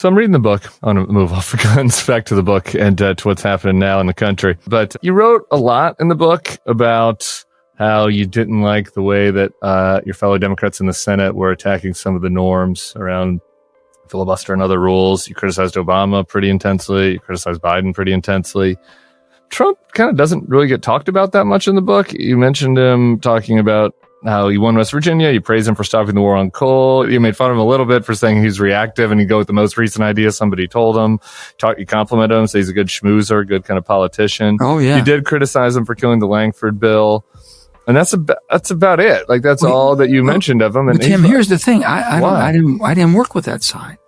So I'm reading the book. I want to move off of guns back to the book and to what's happening now in the country. But you wrote a lot in the book about how you didn't like the way that your fellow Democrats in the Senate were attacking some of the norms around filibuster and other rules. You criticized Obama pretty intensely. You criticized Biden pretty intensely. Trump kind of doesn't really get talked about that much in the book. You mentioned him talking about how he won West Virginia. You praise him for stopping the war on coal. You made fun of him a little bit for saying he's reactive and he'd go with the most recent idea somebody told him. You compliment him, say he's a good schmoozer, good kind of politician. Oh, yeah. You did criticize him for killing the Langford bill. And that's about it. Like, that's all that you mentioned of him. And Tim, here's the thing. I didn't work with that side.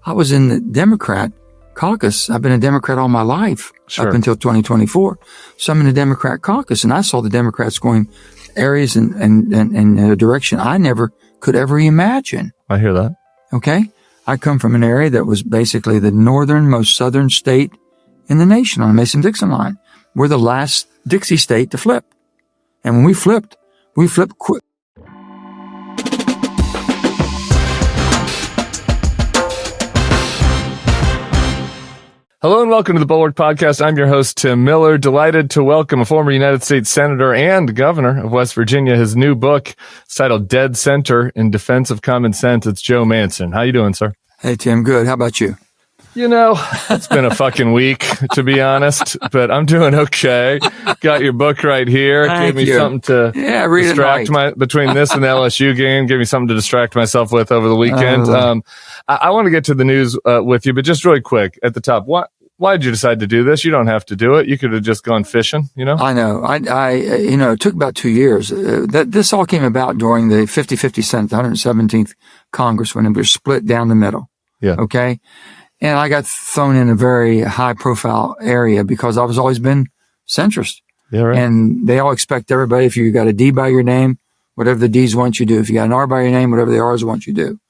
I was in the Democrat caucus. I've been a Democrat all my life, up until 2024. So I'm in the Democrat caucus, and I saw the Democrats going areas and a direction I never could ever imagine. I hear that. Okay. I come from an area that was basically the northernmost southern state in the nation on the Mason-Dixon line. We're the last Dixie state to flip. And when we flipped quick. Hello and welcome to the Bulwark Podcast. I'm your host, Tim Miller. Delighted to welcome a former United States Senator and Governor of West Virginia. His new book is titled Dead Center in Defense of Common Sense. It's Joe Manchin. How you doing, sir? Hey, Tim. Good. How about you? You know, it's been a fucking week, to be honest, but I'm doing okay. Got your book right here. Thank Give me you. something to distract between this and the LSU game. Give me something to distract myself with over the weekend. I want to get to the news with you, but just really quick at the top. Why did you decide to do this? You don't have to do it. You could have just gone fishing, you know? I know. It took about 2 years. This all came about during the 50-50 Senate, the 117th Congress, when it was split down the middle. Yeah. Okay. And I got thrown in a very high profile area because I've always been centrist. Yeah, right. And they all expect everybody, if you got a D by your name, whatever the D's want you to do. If you got an R by your name, whatever the R's want you to do.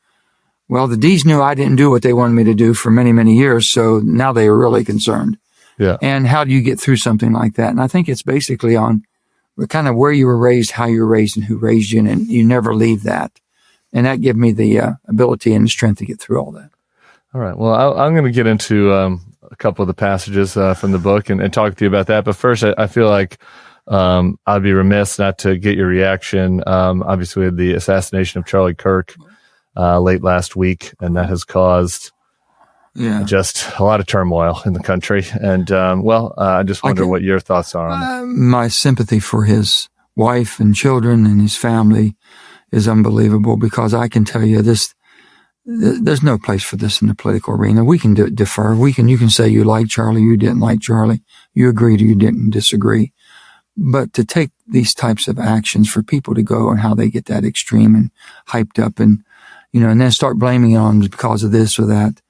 Well, the D's knew I didn't do what they wanted me to do for many, many years. So now they are really concerned. Yeah. And how do you get through something like that? And I think it's basically on kind of where you were raised, how you were raised, and who raised you. And you never leave that. And that gave me the ability and the strength to get through all that. All right. Well, I'm going to get into a couple of the passages from the book and talk to you about that. But first, I feel like I'd be remiss not to get your reaction. Obviously, we had the assassination of Charlie Kirk late last week, and that has caused just a lot of turmoil in the country. And, I just wonder what your thoughts are on it. My sympathy for his wife and children and his family is unbelievable, because I can tell you this. There's no place for this in the political arena. We can defer. You can say you like Charlie, you didn't like Charlie, you agreed or you didn't disagree. But to take these types of actions for people to go and how they get that extreme and hyped up and then start blaming it on because of this or that.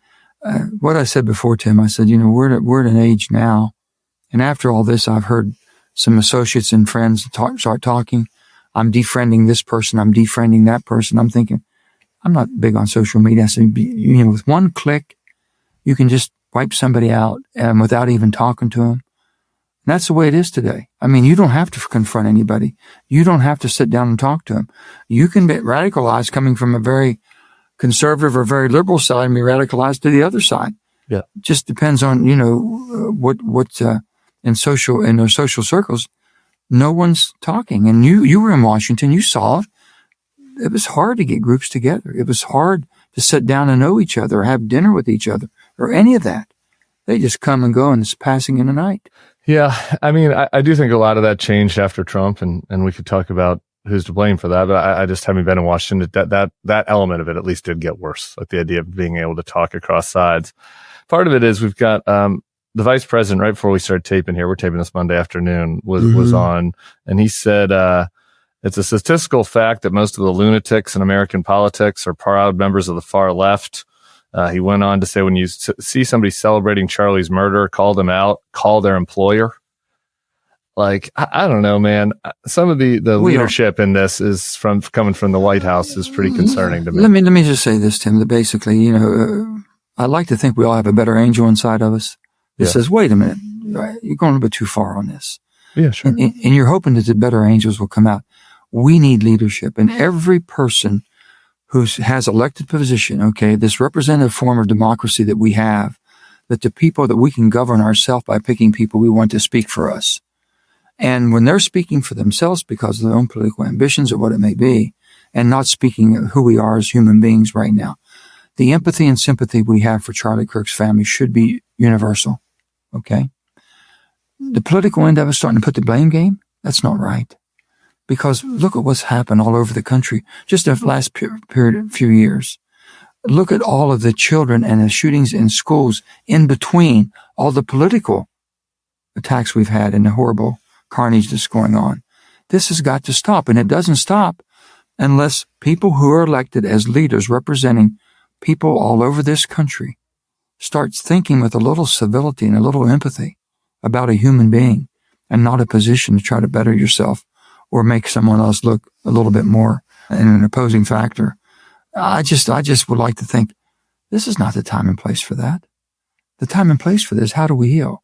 What I said before, Tim, I said, we're at an age now. And after all this, I've heard some associates and friends start talking. I'm defriending this person. I'm defriending that person. I'm thinking, I'm not big on social media. I said, with one click, you can just wipe somebody out without even talking to them. And that's the way it is today. I mean, you don't have to confront anybody. You don't have to sit down and talk to them. You can be radicalized coming from a very conservative or very liberal side and be radicalized to the other side. Yeah. It just depends on, what in their social circles, no one's talking. And you were in Washington, you saw it. It was hard to get groups together. It was hard to sit down and know each other or have dinner with each other or any of that. They just come and go and it's passing in the night. Yeah. I mean, I do think a lot of that changed after Trump, and we could talk about who's to blame for that. But I just having been in Washington, that element of it at least did get worse. Like the idea of being able to talk across sides. Part of it is we've got, the vice president, right before we started taping here, we're taping this Monday afternoon, was on, and he said, it's a statistical fact that most of the lunatics in American politics are proud members of the far left. He went on to say, when you see somebody celebrating Charlie's murder, call them out, call their employer. Like, I don't know, man. Some of the leadership in this is coming from the White House is pretty concerning to me. Let me just say this, Tim, that basically, I like to think we all have a better angel inside of us that says, wait a minute, you're going a bit too far on this. Yeah, sure. And you're hoping that the better angels will come out. We need leadership, and every person who has elected position, okay, this representative form of democracy that we have, that the people that we can govern ourselves by picking people we want to speak for us. And when they're speaking for themselves because of their own political ambitions or what it may be, and not speaking of who we are as human beings right now, the empathy and sympathy we have for Charlie Kirk's family should be universal, okay? The political end of it starting to put the blame game, that's not right. Because look at what's happened all over the country just the last few years. Look at all of the children and the shootings in schools in between all the political attacks we've had and the horrible carnage that's going on. This has got to stop, and it doesn't stop unless people who are elected as leaders representing people all over this country starts thinking with a little civility and a little empathy about a human being and not a position to try to better yourself or make someone else look a little bit more in an opposing factor. I just would like to think this is not the time and place for that. The time and place for this, how do we heal?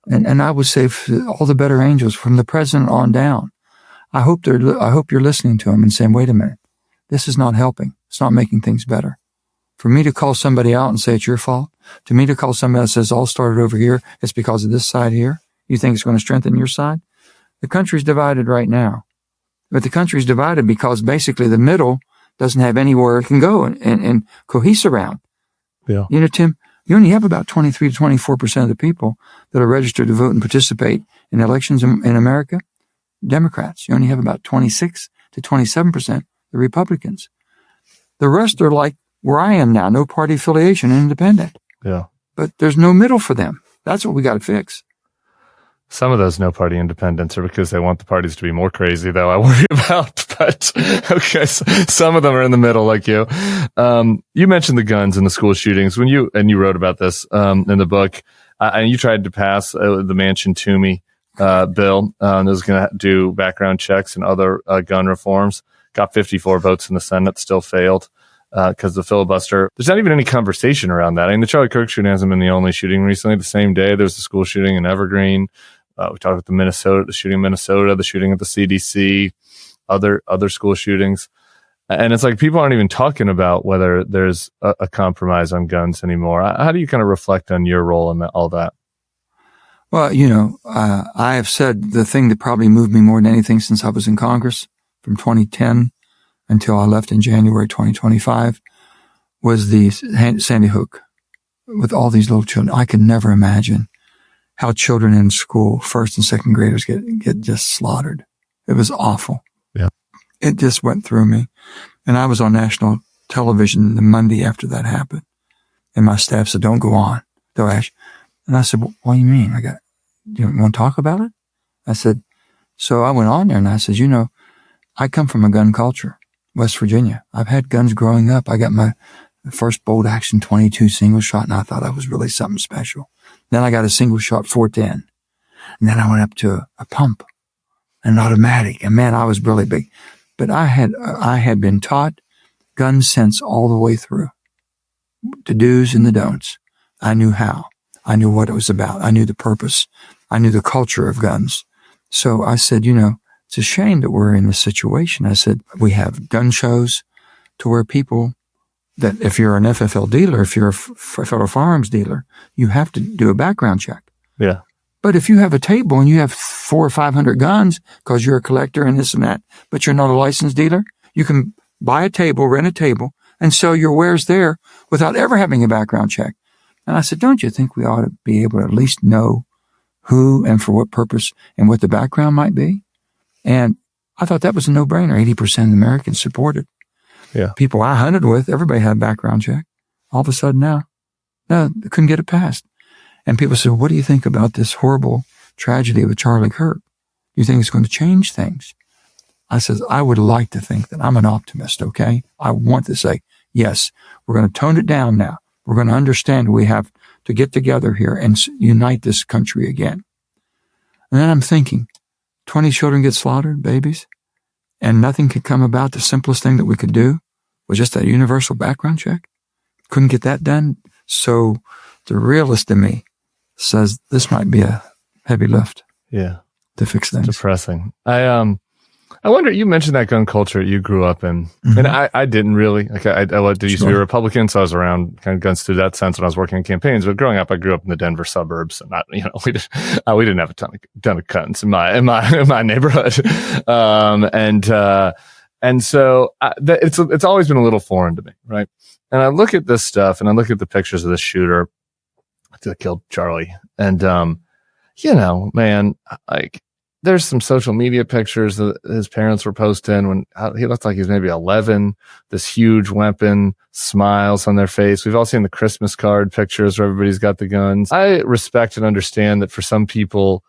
And I would say for all the better angels from the president on down, I hope you're listening to them and saying, wait a minute, this is not helping. It's not making things better. For me to call somebody out and say it's your fault, to me to call somebody that says all started over here, it's because of this side here, you think it's going to strengthen your side? The country's divided right now. But the country's divided because basically the middle doesn't have anywhere it can go and cohese around. Yeah. You know, Tim, you only have about 23 to 24% of the people that are registered to vote and participate in elections in America, Democrats. You only have about 26 to 27%, the Republicans. The rest are like where I am now, no party affiliation, independent. Yeah. But there's no middle for them. That's what we got to fix. Some of those no-party independents are because they want the parties to be more crazy, though, I worry about. But, okay, so some of them are in the middle, like you. You mentioned the guns and the school shootings. When you wrote about this in the book, and you tried to pass the Manchin-Toomey bill that was going to do background checks and other gun reforms. Got 54 votes in the Senate, still failed because the filibuster. There's not even any conversation around that. I mean, the Charlie Kirk shooting hasn't been the only shooting recently. The same day, there was a school shooting in Evergreen. We talked about the shooting in Minnesota, the shooting at the CDC, other school shootings. And it's like people aren't even talking about whether there's a compromise on guns anymore. How do you kind of reflect on your role in all that? Well, you know, I have said the thing that probably moved me more than anything since I was in Congress from 2010 until I left in January 2025 was the Sandy Hook with all these little children. I could never imagine how children in school, first and second graders get just slaughtered. It was awful. Yeah. It just went through me. And I was on national television the Monday after that happened. And my staff said, don't go on. They'll ask. And I said, well, what do you mean? You want to talk about it? I said, so I went on there and I said, you know, I come from a gun culture, West Virginia. I've had guns growing up. I got my first bolt action 22 single shot and I thought that was really something special. Then I got a single shot 410. And then I went up to a pump, an automatic. And man, I was really big. But I had been taught gun sense all the way through. The do's and the don'ts. I knew how. I knew what it was about. I knew the purpose. I knew the culture of guns. So I said, you know, it's a shame that we're in this situation. I said, we have gun shows to where people that if you're an FFL dealer, if you're a federal firearms dealer, you have to do a background check. Yeah. But if you have a table and you have 400 or 500 guns because you're a collector and this and that, but you're not a licensed dealer, you can buy a table, rent a table, and sell your wares there without ever having a background check. And I said, don't you think we ought to be able to at least know who and for what purpose and what the background might be? And I thought that was a no-brainer. 80% of Americans supported. Yeah. People I hunted with, everybody had a background check. All of a sudden now, no, they couldn't get it passed. And people said, what do you think about this horrible tragedy with Charlie Kirk? Do you think it's going to change things? I said, I would like to think that I'm an optimist, okay? I want to say, yes, we're going to tone it down now. We're going to understand we have to get together here and unite this country again. And then I'm thinking, 20 children get slaughtered, babies, and nothing could come about. The simplest thing that we could do was just a universal background check. Couldn't get that done. So the realist in me says this might be a heavy lift. Yeah. To fix things. Depressing. I I wonder, you mentioned that gun culture you grew up in, and I didn't really. Like, I used to be a Republican, so I was around kind of guns through that sense when I was working in campaigns. But growing up, I grew up in the Denver suburbs, and we didn't have a ton of guns in my neighborhood, and so it's always been a little foreign to me, right? And I look at this stuff, and I look at the pictures of the shooter that killed Charlie, and man, like, there's some social media pictures that his parents were posting when he looked like he was maybe 11, this huge weapon, smiles on their face. We've all seen the Christmas card pictures where everybody's got the guns. I respect and understand that for some people,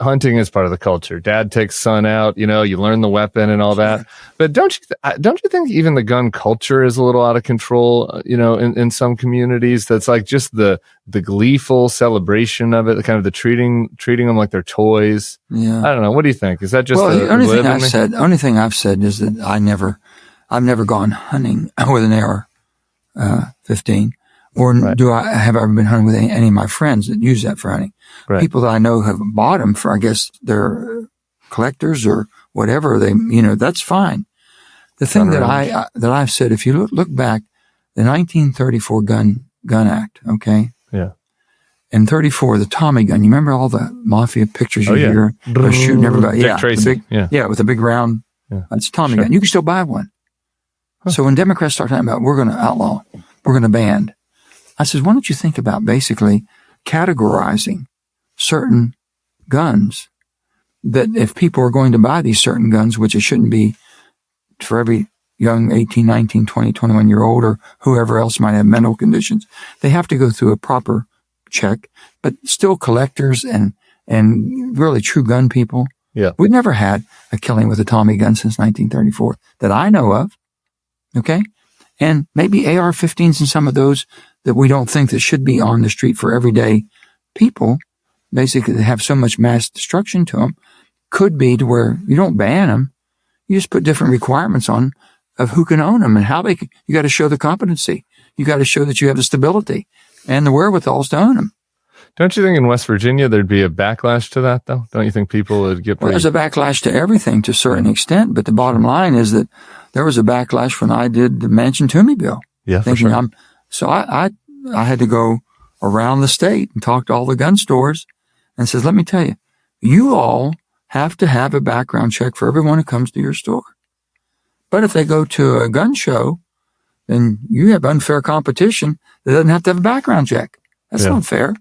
hunting is part of the culture. Dad takes son out, you learn the weapon and all that. But don't you think even the gun culture is a little out of control, in some communities? That's like just the gleeful celebration of it, kind of the treating them like they're toys. Yeah. I don't know. What do you think? Is that just the only thing I've said is that I've never gone hunting with an AR-15. Or have I ever been hunting with any of my friends that use that for hunting? Right. People that I know have bought them for, I guess, they're collectors or whatever. That's fine. The thing that I've said, if you look back, the 1934 Gun Act, okay? Yeah. In 34, the Tommy gun, you remember all the mafia pictures you hear? They're shooting everybody. Dick Tracy. With a big round, that's a Tommy gun. You can still buy one. Huh. So when Democrats start talking about, we're going to outlaw, we're going to ban, I said, why don't you think about basically categorizing certain guns, that if people are going to buy these certain guns, which it shouldn't be for every young 18, 19, 20, 21-year-old or whoever else might have mental conditions, they have to go through a proper check, but still collectors and really true gun people. Yeah. We've never had a killing with a Tommy gun since 1934 that I know of. Okay. And maybe AR-15s and some of those that we don't think that should be on the street for everyday people, basically they have so much mass destruction to them, could be to where you don't ban them. You just put different requirements on of who can own them and how you got to show the competency. You got to show that you have the stability and the wherewithals to own them. Don't you think in West Virginia there'd be a backlash to that, though? Don't you think people would get Well, there's a backlash to everything to a certain extent, but the bottom line is that there was a backlash when I did the Manchin-Toomey bill. Yeah, for sure. So I had to go around the state and talk to all the gun stores and says, let me tell you, you all have to have a background check for everyone who comes to your store. But if they go to a gun show, then you have unfair competition that doesn't have to have a background check. That's not fair.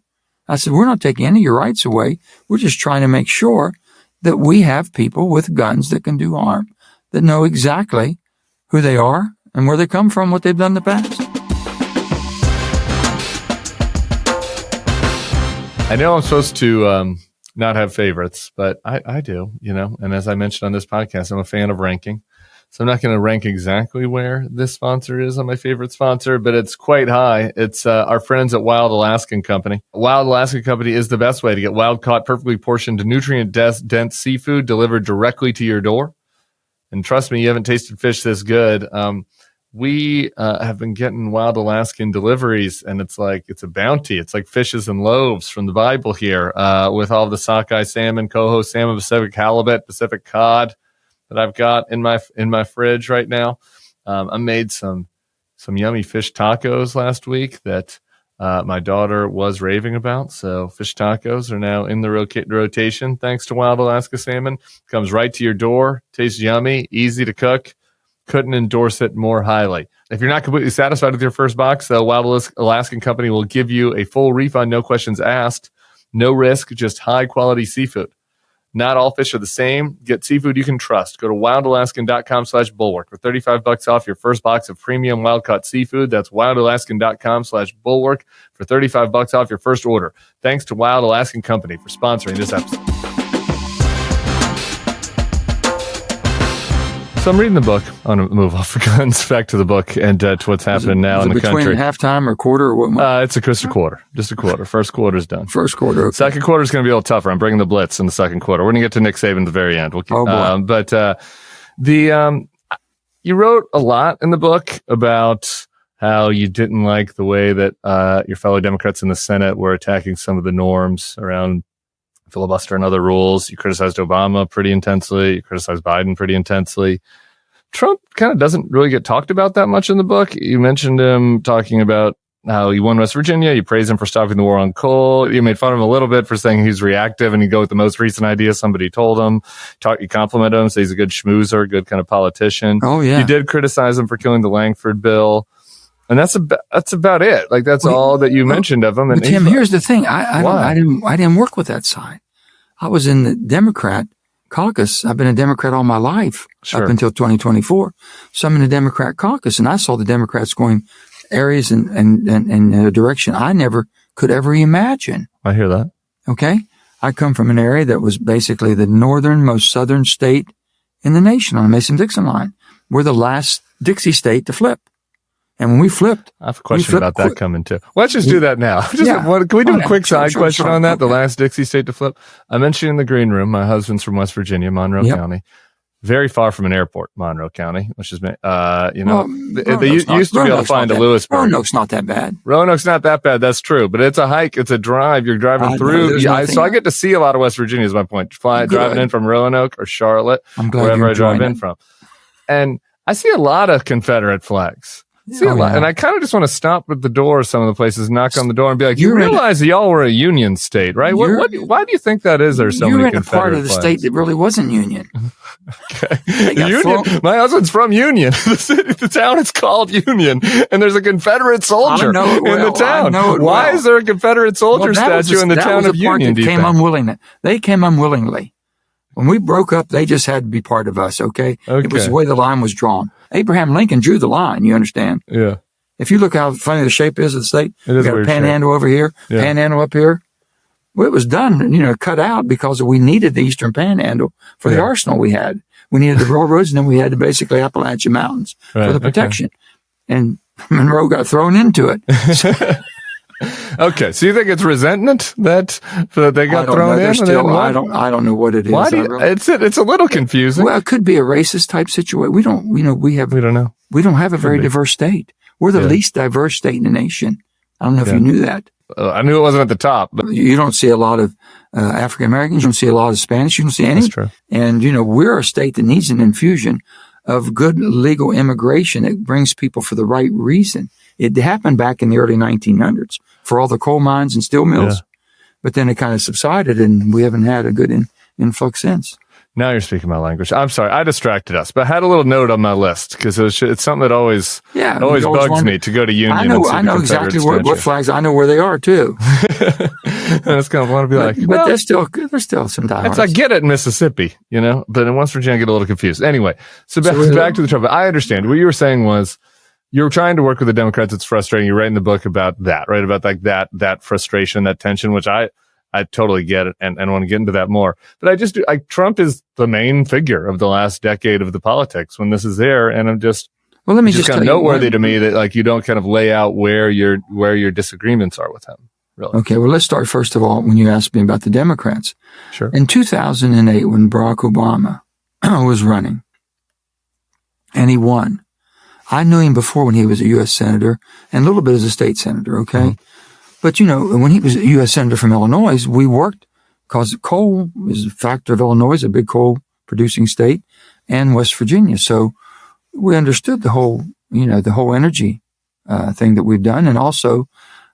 I said, we're not taking any of your rights away. We're just trying to make sure that we have people with guns that can do harm, that know exactly who they are and where they come from, what they've done in the past. I know I'm supposed to not have favorites, but I do, and as I mentioned on this podcast, I'm a fan of ranking. So I'm not going to rank exactly where this sponsor is on my favorite sponsor, but it's quite high. It's our friends at Wild Alaskan Company. Wild Alaskan Company is the best way to get wild-caught, perfectly portioned, nutrient-dense seafood delivered directly to your door. And trust me, you haven't tasted fish this good. We have been getting Wild Alaskan deliveries, and it's a bounty. It's like fishes and loaves from the Bible here, with all the sockeye salmon, coho salmon, Pacific halibut, Pacific cod that I've got in my fridge right now. I made some yummy fish tacos last week that my daughter was raving about. So fish tacos are now in the rotation thanks to Wild Alaska Salmon. Comes right to your door, tastes yummy, easy to cook. Couldn't endorse it more highly. If you're not completely satisfied with your first box, the Wild Alaskan Company will give you a full refund, no questions asked, no risk, just high-quality seafood. Not all fish are the same. Get seafood you can trust. Go to wildalaskan.com/bulwark for $35 off your first box of premium wild-caught seafood. That's wildalaskan.com/bulwark for $35 off your first order. Thanks to Wild Alaskan Company for sponsoring this episode. So I'm reading the book. I want to move off the guns back to the book and to what's happening now in the country. Between halftime or quarter or what? It's just a quarter. Just a quarter. First quarter's done. First quarter. Okay. Second quarter is going to be a little tougher. I'm bringing the blitz in the second quarter. We're going to get to Nick Saban at the very end. You wrote a lot in the book about how you didn't like the way that your fellow Democrats in the Senate were attacking some of the norms around filibuster and other rules. You criticized Obama pretty intensely. You criticized Biden pretty intensely. Trump kind of doesn't really get talked about that much in the book. You mentioned him talking about how he won West Virginia. You praise him for stopping the war on coal. You made fun of him a little bit for saying he's reactive and he'd go with the most recent idea somebody told him. You compliment him, say he's a good schmoozer, good kind of politician. Oh, yeah. You did criticize him for killing the Langford bill. And that's about it. Like, that's all that you mentioned of him. And Tim, here's the thing. I didn't work with that side. I was in the Democrat caucus. I've been a Democrat all my life up until 2024. So I'm in the Democrat caucus, and I saw the Democrats going areas and a direction I never could ever imagine. I hear that. Okay. I come from an area that was basically the northernmost southern state in the nation on the Mason-Dixon line. We're the last Dixie state to flip. And when we flipped, I have a question about that coming too. Let's just do that now. Can we do a quick side question on that? The last Dixie state to flip. I mentioned in the green room, my husband's from West Virginia, Monroe County. Very far from an airport, Monroe County, which is, they used to be able to find a Lewisburg. Roanoke's not that bad. Roanoke's not that bad. That's true. But it's a hike. It's a drive. You're driving through. So I get to see a lot of West Virginia is my point. Driving in from Roanoke or Charlotte, wherever I drive in from. And I see a lot of Confederate flags. And I kind of just want to stop at the door of some of the places, knock on the door and be like, you realize y'all were a Union state, right? Why do you think that is? There's so many Confederate flags. You're in a part of the state that really wasn't Union. Okay. Union. My husband's from Union. The town is called Union, and there's a Confederate soldier in the town. Why is there a Confederate soldier statue in the town of Union? They came unwillingly. When we broke up, they just had to be part of us, okay? It was the way the line was drawn. Abraham Lincoln drew the line, you understand? Yeah. If you look how funny the shape is of the state, we got a panhandle over here, panhandle up here. Well, it was done, cut out because we needed the Eastern Panhandle for the arsenal we had. We needed the railroads, and then we had the basically Appalachian Mountains for the protection. And Monroe got thrown into it. Okay, so you think it's resentment that they got thrown in? I don't know what it is. It's a little confusing. Well, it could be a racist type situation. We don't know. We don't have a very diverse state. We're the least diverse state in the nation. I don't know if you knew that. I knew it wasn't at the top, but you don't see a lot of African Americans. You don't see a lot of Spanish. You don't see any. That's true. And we're a state that needs an infusion of good legal immigration that brings people for the right reason. It happened back in the early 1900s for all the coal mines and steel mills, but then it kind of subsided, and we haven't had a good influx since. Now you're speaking my language. I'm sorry, I distracted us, but I had a little note on my list because it's something that always bugs me to go to Union. I know exactly what flags. I know where they are too. And it's kind of want to be but there's still some diehards. I get it in Mississippi, but in West Virginia I get a little confused. Anyway, so back to the trouble. I understand what you were saying was you're trying to work with the Democrats. It's frustrating. You're writing the book about that, right? About like that frustration, that tension, which I totally get it and want to get into that more. But I just do, Trump is the main figure of the last decade of the politics when this is there. And I'm just, let me just kind of noteworthy to me that you don't kind of lay out where your disagreements are with him. Really. Okay. Well, let's start first of all when you asked me about the Democrats. Sure. In 2008, when Barack Obama was running and he won, I knew him before when he was a U.S. Senator and a little bit as a state senator, okay? Mm-hmm. But, when he was a U.S. Senator from Illinois, we worked because coal is a factor of Illinois, a big coal-producing state, and West Virginia. So we understood the whole energy thing that we've done, and also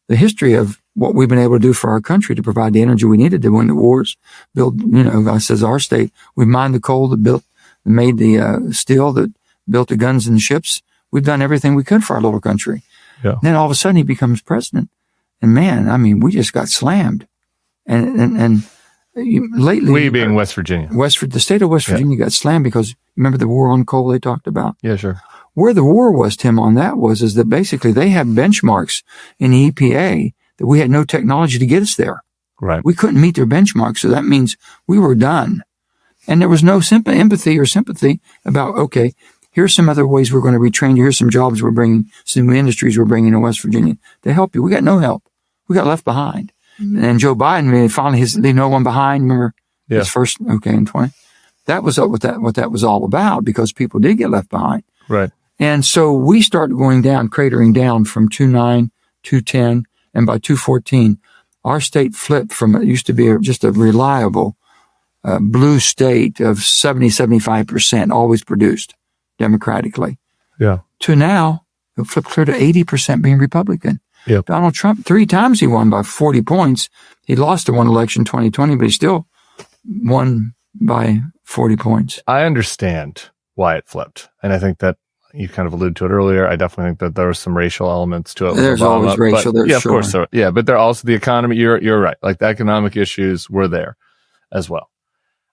the history of what we've been able to do for our country to provide the energy we needed to win the wars, build, I says our state, we mined the coal that made the steel that built the guns and the ships. We've done everything we could for our little country. Yeah. Then all of a sudden he becomes president. And man, we just got slammed. And lately. We being West Virginia. The state of West Virginia got slammed because remember the war on coal they talked about? Yeah, sure. Where the war was, Tim, on that is that basically they have benchmarks in the EPA that we had no technology to get us there. Right. We couldn't meet their benchmarks. So that means we were done. And there was no empathy or sympathy about, okay, here's some other ways we're going to retrain you. Here's some jobs we're bringing, some industries we're bringing in West Virginia to help you. We got no help. We got left behind. Mm-hmm. And Joe Biden, finally, leave no one behind. Remember his first, in 20. That was what that was all about because people did get left behind. Right. And so we started going down, cratering down from 2.9, 2.10, and by 2.14, our state flipped from it used to be just a reliable blue state of 70-75% always produced democratically. Yeah. To now, it flipped clear to 80% being Republican. Yep. Donald Trump, 3 times he won by 40 points. He lost the one election 2020, but he still won by 40 points. I understand why it flipped. And I think that you kind of alluded to it earlier. I definitely think that there were some racial elements to it. There's always racial. But, yeah, sure. of course. So, yeah, but there also the economy. You're right. Like the economic issues were there as well.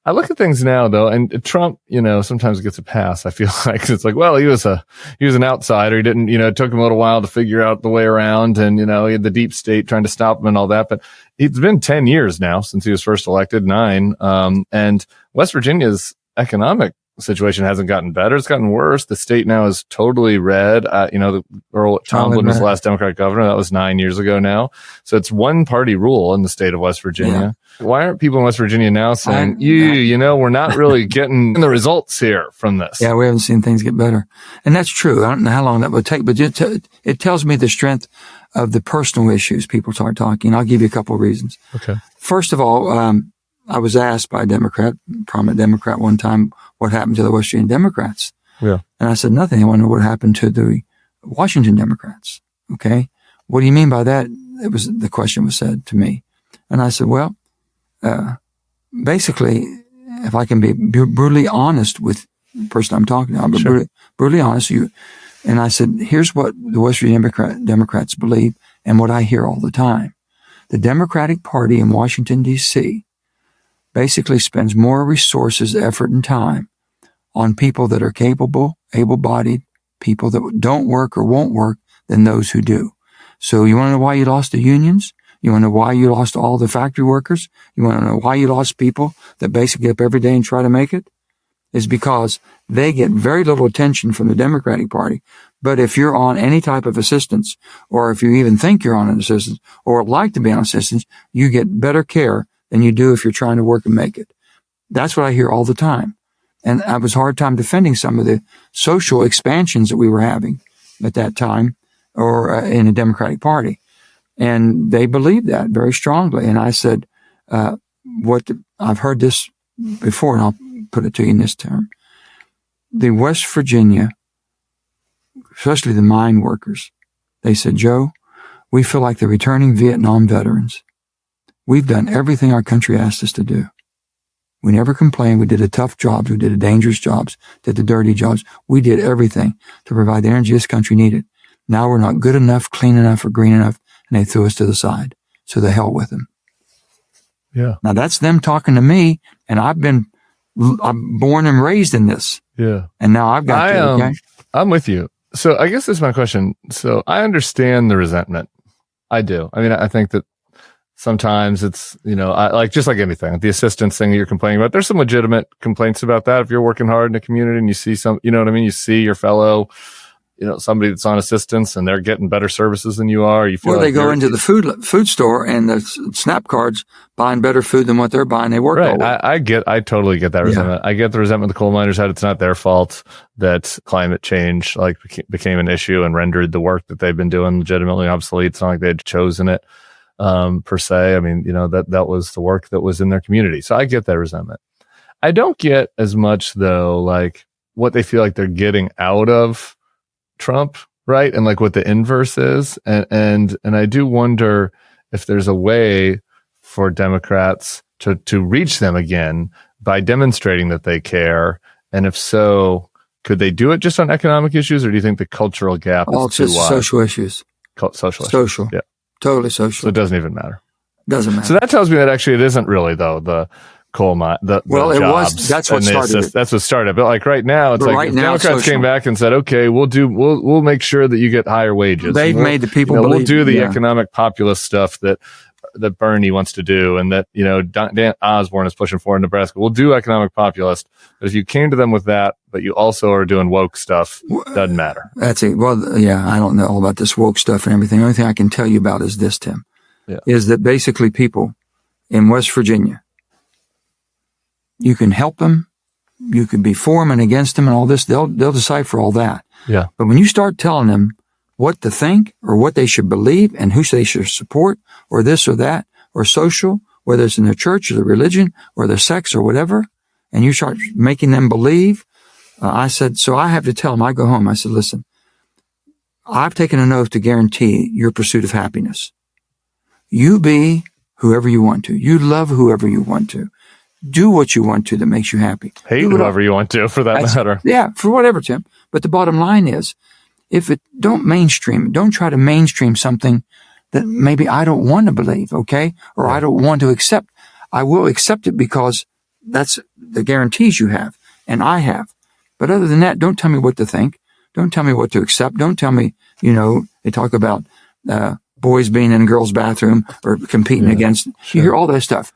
I look at things now though, and Trump, sometimes gets a pass. I feel like it's like, well, he was an outsider. He didn't, it took him a little while to figure out the way around, and he had the deep state trying to stop him and all that. But it's been 10 years now since he was first elected, 9. And West Virginia's economic situation hasn't gotten better. It's gotten worse. The state now is totally red. Earl Tomblin was the last Democratic governor. That was 9 years ago now. So it's one party rule in the state of West Virginia. Yeah. Why aren't people in West Virginia now saying, we're not really getting the results here from this? Yeah, we haven't seen things get better. And that's true. I don't know how long that would take, but it tells me the strength of the personal issues people start talking. I'll give you a couple of reasons. Okay. First of all, I was asked by a prominent Democrat one time, what happened to the West Virginia Democrats? Yeah. And I said, nothing. I want to know what happened to the Washington Democrats. Okay. What do you mean by that? The question was said to me. And I said, well, basically, if I can be brutally honest with the person I'm talking to, Sure. brutally honest with you. And I said, here's what the West Virginia Democrats believe and what I hear all the time. The Democratic Party in Washington, D.C. basically spends more resources, effort, and time on people that are capable, able-bodied, people that don't work or won't work than those who do. So you want to know why you lost the unions? You want to know why you lost all the factory workers? You want to know why you lost people that basically get up every day and try to make it? It's because they get very little attention from the Democratic Party. But if you're on any type of assistance, or if you even think you're on an assistance, or like to be on assistance, you get better care than you do if you're trying to work and make it. That's what I hear all the time. And I was hard time defending some of the social expansions that we were having at that time, or in the Democratic Party. And they believed that very strongly. And I said, I've heard this before, and I'll put it to you in this term. The West Virginia, especially the mine workers, they said, Joe, we feel like the returning Vietnam veterans. We've done everything our country asked us to do. We never complained. We did the tough jobs. We did the dangerous jobs, did the dirty jobs. We did everything to provide the energy this country needed. Now we're not good enough, clean enough, or green enough, and they threw us to the side. So the hell with them. Yeah. Now that's them talking to me, and I'm born and raised in this. Yeah. And now I've got to, okay? I'm with you. So I guess this is my question. So I understand the resentment. I do. I mean, I think that sometimes it's, just like anything, the assistance thing that you're complaining about, there's some legitimate complaints about that. If you're working hard in a community and you see you see your fellow, somebody that's on assistance and they're getting better services than you are. You feel they go into the food store and the SNAP cards buying better food than what they're buying. They work all week. I totally get that resentment. Yeah. I get the resentment the coal miners had. It's not their fault that climate change became an issue and rendered the work that they've been doing legitimately obsolete. It's not like they had chosen it. Per se. I mean, that was the work that was in their community. So I get that resentment. I don't get as much though, like what they feel like they're getting out of Trump, right? And like what the inverse is. And I do wonder if there's a way for Democrats to reach them again by demonstrating that they care. And if so, could they do it just on economic issues, or do you think the cultural gap is too wide? Social issues. Social. Yeah. Totally social. So it doesn't even matter. Doesn't matter. So that tells me that actually it isn't really though the coal mine. It was. That's what started it. That's what started. But like right now, it's if Democrats came back and said, "Okay, we'll make sure that you get higher wages." They've made the people believe. We'll do the economic populist stuff that Bernie wants to do, and that Dan Osborne is pushing for in Nebraska. We'll do economic populist. But if you came to them with that, but you also are doing woke stuff, doesn't matter. That's it. Well, yeah, I don't know all about this woke stuff and everything. The only thing I can tell you about is this, Tim, is that basically people in West Virginia, you can help them, you can be for them and against them and all this. They'll decipher all that. Yeah. But when you start telling them what to think or what they should believe and who they should support or this or that, or social, whether it's in their church or their religion or their sex or whatever, and you start making them believe, I said, so I have to tell them, I go home, I said, listen, I've taken an oath to guarantee your pursuit of happiness. You be whoever you want to. You love whoever you want to. Do what you want to that makes you happy. Hate whoever you want to, for that matter. Yeah, for whatever, Tim. But the bottom line is, don't try to mainstream something that maybe I don't want to believe, okay? Or I don't want to accept. I will accept it because that's the guarantees you have, and I have. But other than that, don't tell me what to think. Don't tell me what to accept. Don't tell me, they talk about boys being in a girl's bathroom or competing against. You hear all that stuff.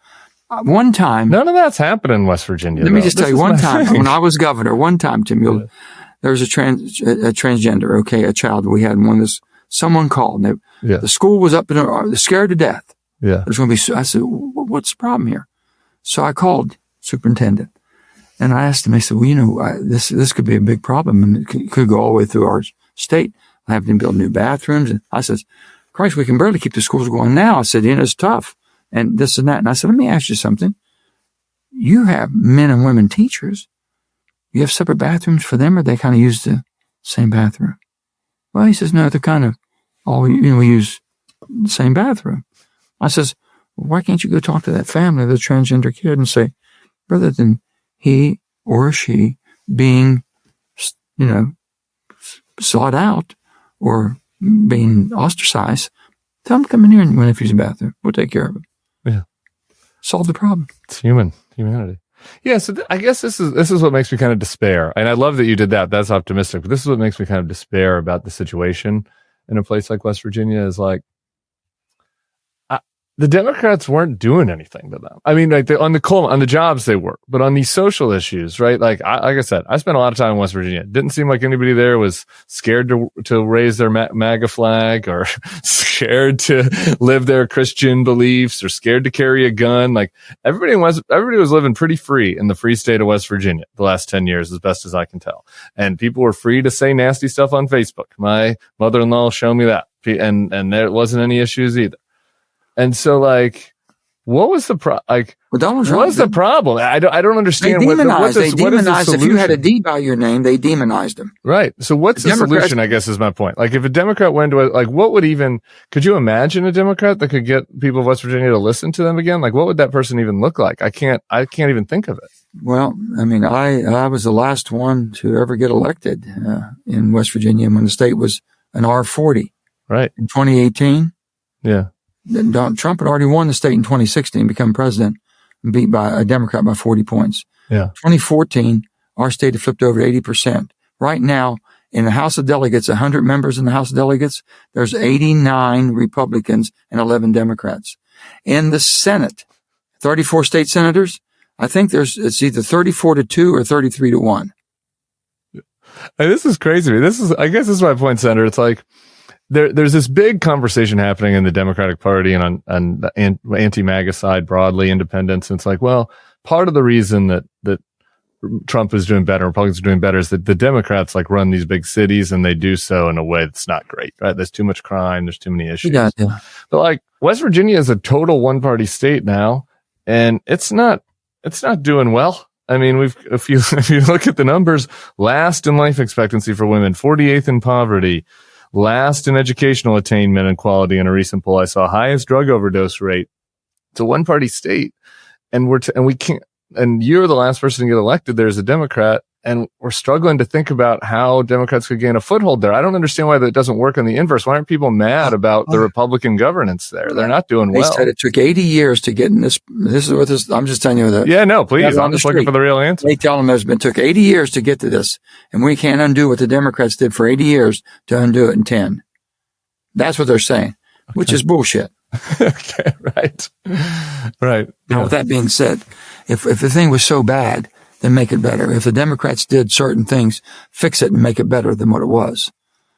One time. None of that's happened in West Virginia. Let me just tell you, one time when I was governor, Tim, there was a transgender, okay, a child we had one of this. Someone called. And the school was up and scared to death. Yeah. There's going to be. I said, what's the problem here? So I called superintendent. And I asked him, I said, well, this could be a big problem, and it could go all the way through our state. I have to build new bathrooms. And I said, Christ, we can barely keep the schools going now. I said, it's tough, and this and that. And I said, let me ask you something. You have men and women teachers. You have separate bathrooms for them, or they kind of use the same bathroom? Well, he says, no, they're kind of we use the same bathroom. I says, why can't you go talk to that family, the transgender kid, and say, rather than he or she being, sought out or being ostracized, tell them to come in here and if he's in the bathroom, we'll take care of it. Yeah. Solve the problem. It's humanity. Yeah. So I guess this is what makes me kind of despair. And I love that you did that. That's optimistic. But this is what makes me kind of despair about the situation in a place like West Virginia is like, the Democrats weren't doing anything to them. I mean, like on the jobs they were, but on these social issues, right? Like I said, I spent a lot of time in West Virginia. It didn't seem like anybody there was scared to raise their MAGA flag or scared to live their Christian beliefs or scared to carry a gun. Like everybody was living pretty free in the free state of West Virginia the last 10 years, as best as I can tell. And people were free to say nasty stuff on Facebook. My mother-in-law showed me that, and there wasn't any issues either. And so, like, what was the problem? What's the problem? I don't understand. They demonized. If you had a D by your name, they demonized them. Right. So what's the solution? I guess is my point. Like, if a Democrat went to what would even? Could you imagine a Democrat that could get people of West Virginia to listen to them again? Like, what would that person even look like? I can't even think of it. Well, I mean, I was the last one to ever get elected in West Virginia when the state was an R40. Right. In 2018. Yeah. Trump had already won the state in 2016, become president, and beat by a Democrat by 40 points. Yeah. 2014, our state had flipped over 80%. Right now, in the House of Delegates, 100 members in the House of Delegates, there's 89 Republicans and 11 Democrats. In the Senate, 34 state senators, I think it's either 34-2 or 33-1. And this is crazy to me. I guess this is my point, Senator. It's like, there's this big conversation happening in the Democratic Party and on the anti-MAGA side broadly, independents. And it's like, well, part of the reason that Trump is doing better, Republicans are doing better is that the Democrats like run these big cities and they do so in a way that's not great, right? There's too much crime. There's too many issues. Yeah. But like West Virginia is a total one-party state now, and it's not doing well. I mean, if you look at the numbers, last in life expectancy for women, 48th in poverty, last in educational attainment and quality in a recent poll I saw, highest drug overdose rate. It's a one-party state, and we can't. And you're the last person to get elected there as a Democrat, and we're struggling to think about how Democrats could gain a foothold there. I don't understand why that doesn't work in the inverse. Why aren't people mad about the Republican governance there? They're not doing well. They said it took 80 years to get in this. This is what this. I'm just telling you that. Yeah, no, please. I'm just looking for the real answer. They tell them it took 80 years to get to this, and we can't undo what the Democrats did for 80 years to undo it in 10. That's what they're saying, which is bullshit. Okay, right. Now, with that being said, if the thing was so bad, then make it better. If the Democrats did certain things, fix it and make it better than what it was.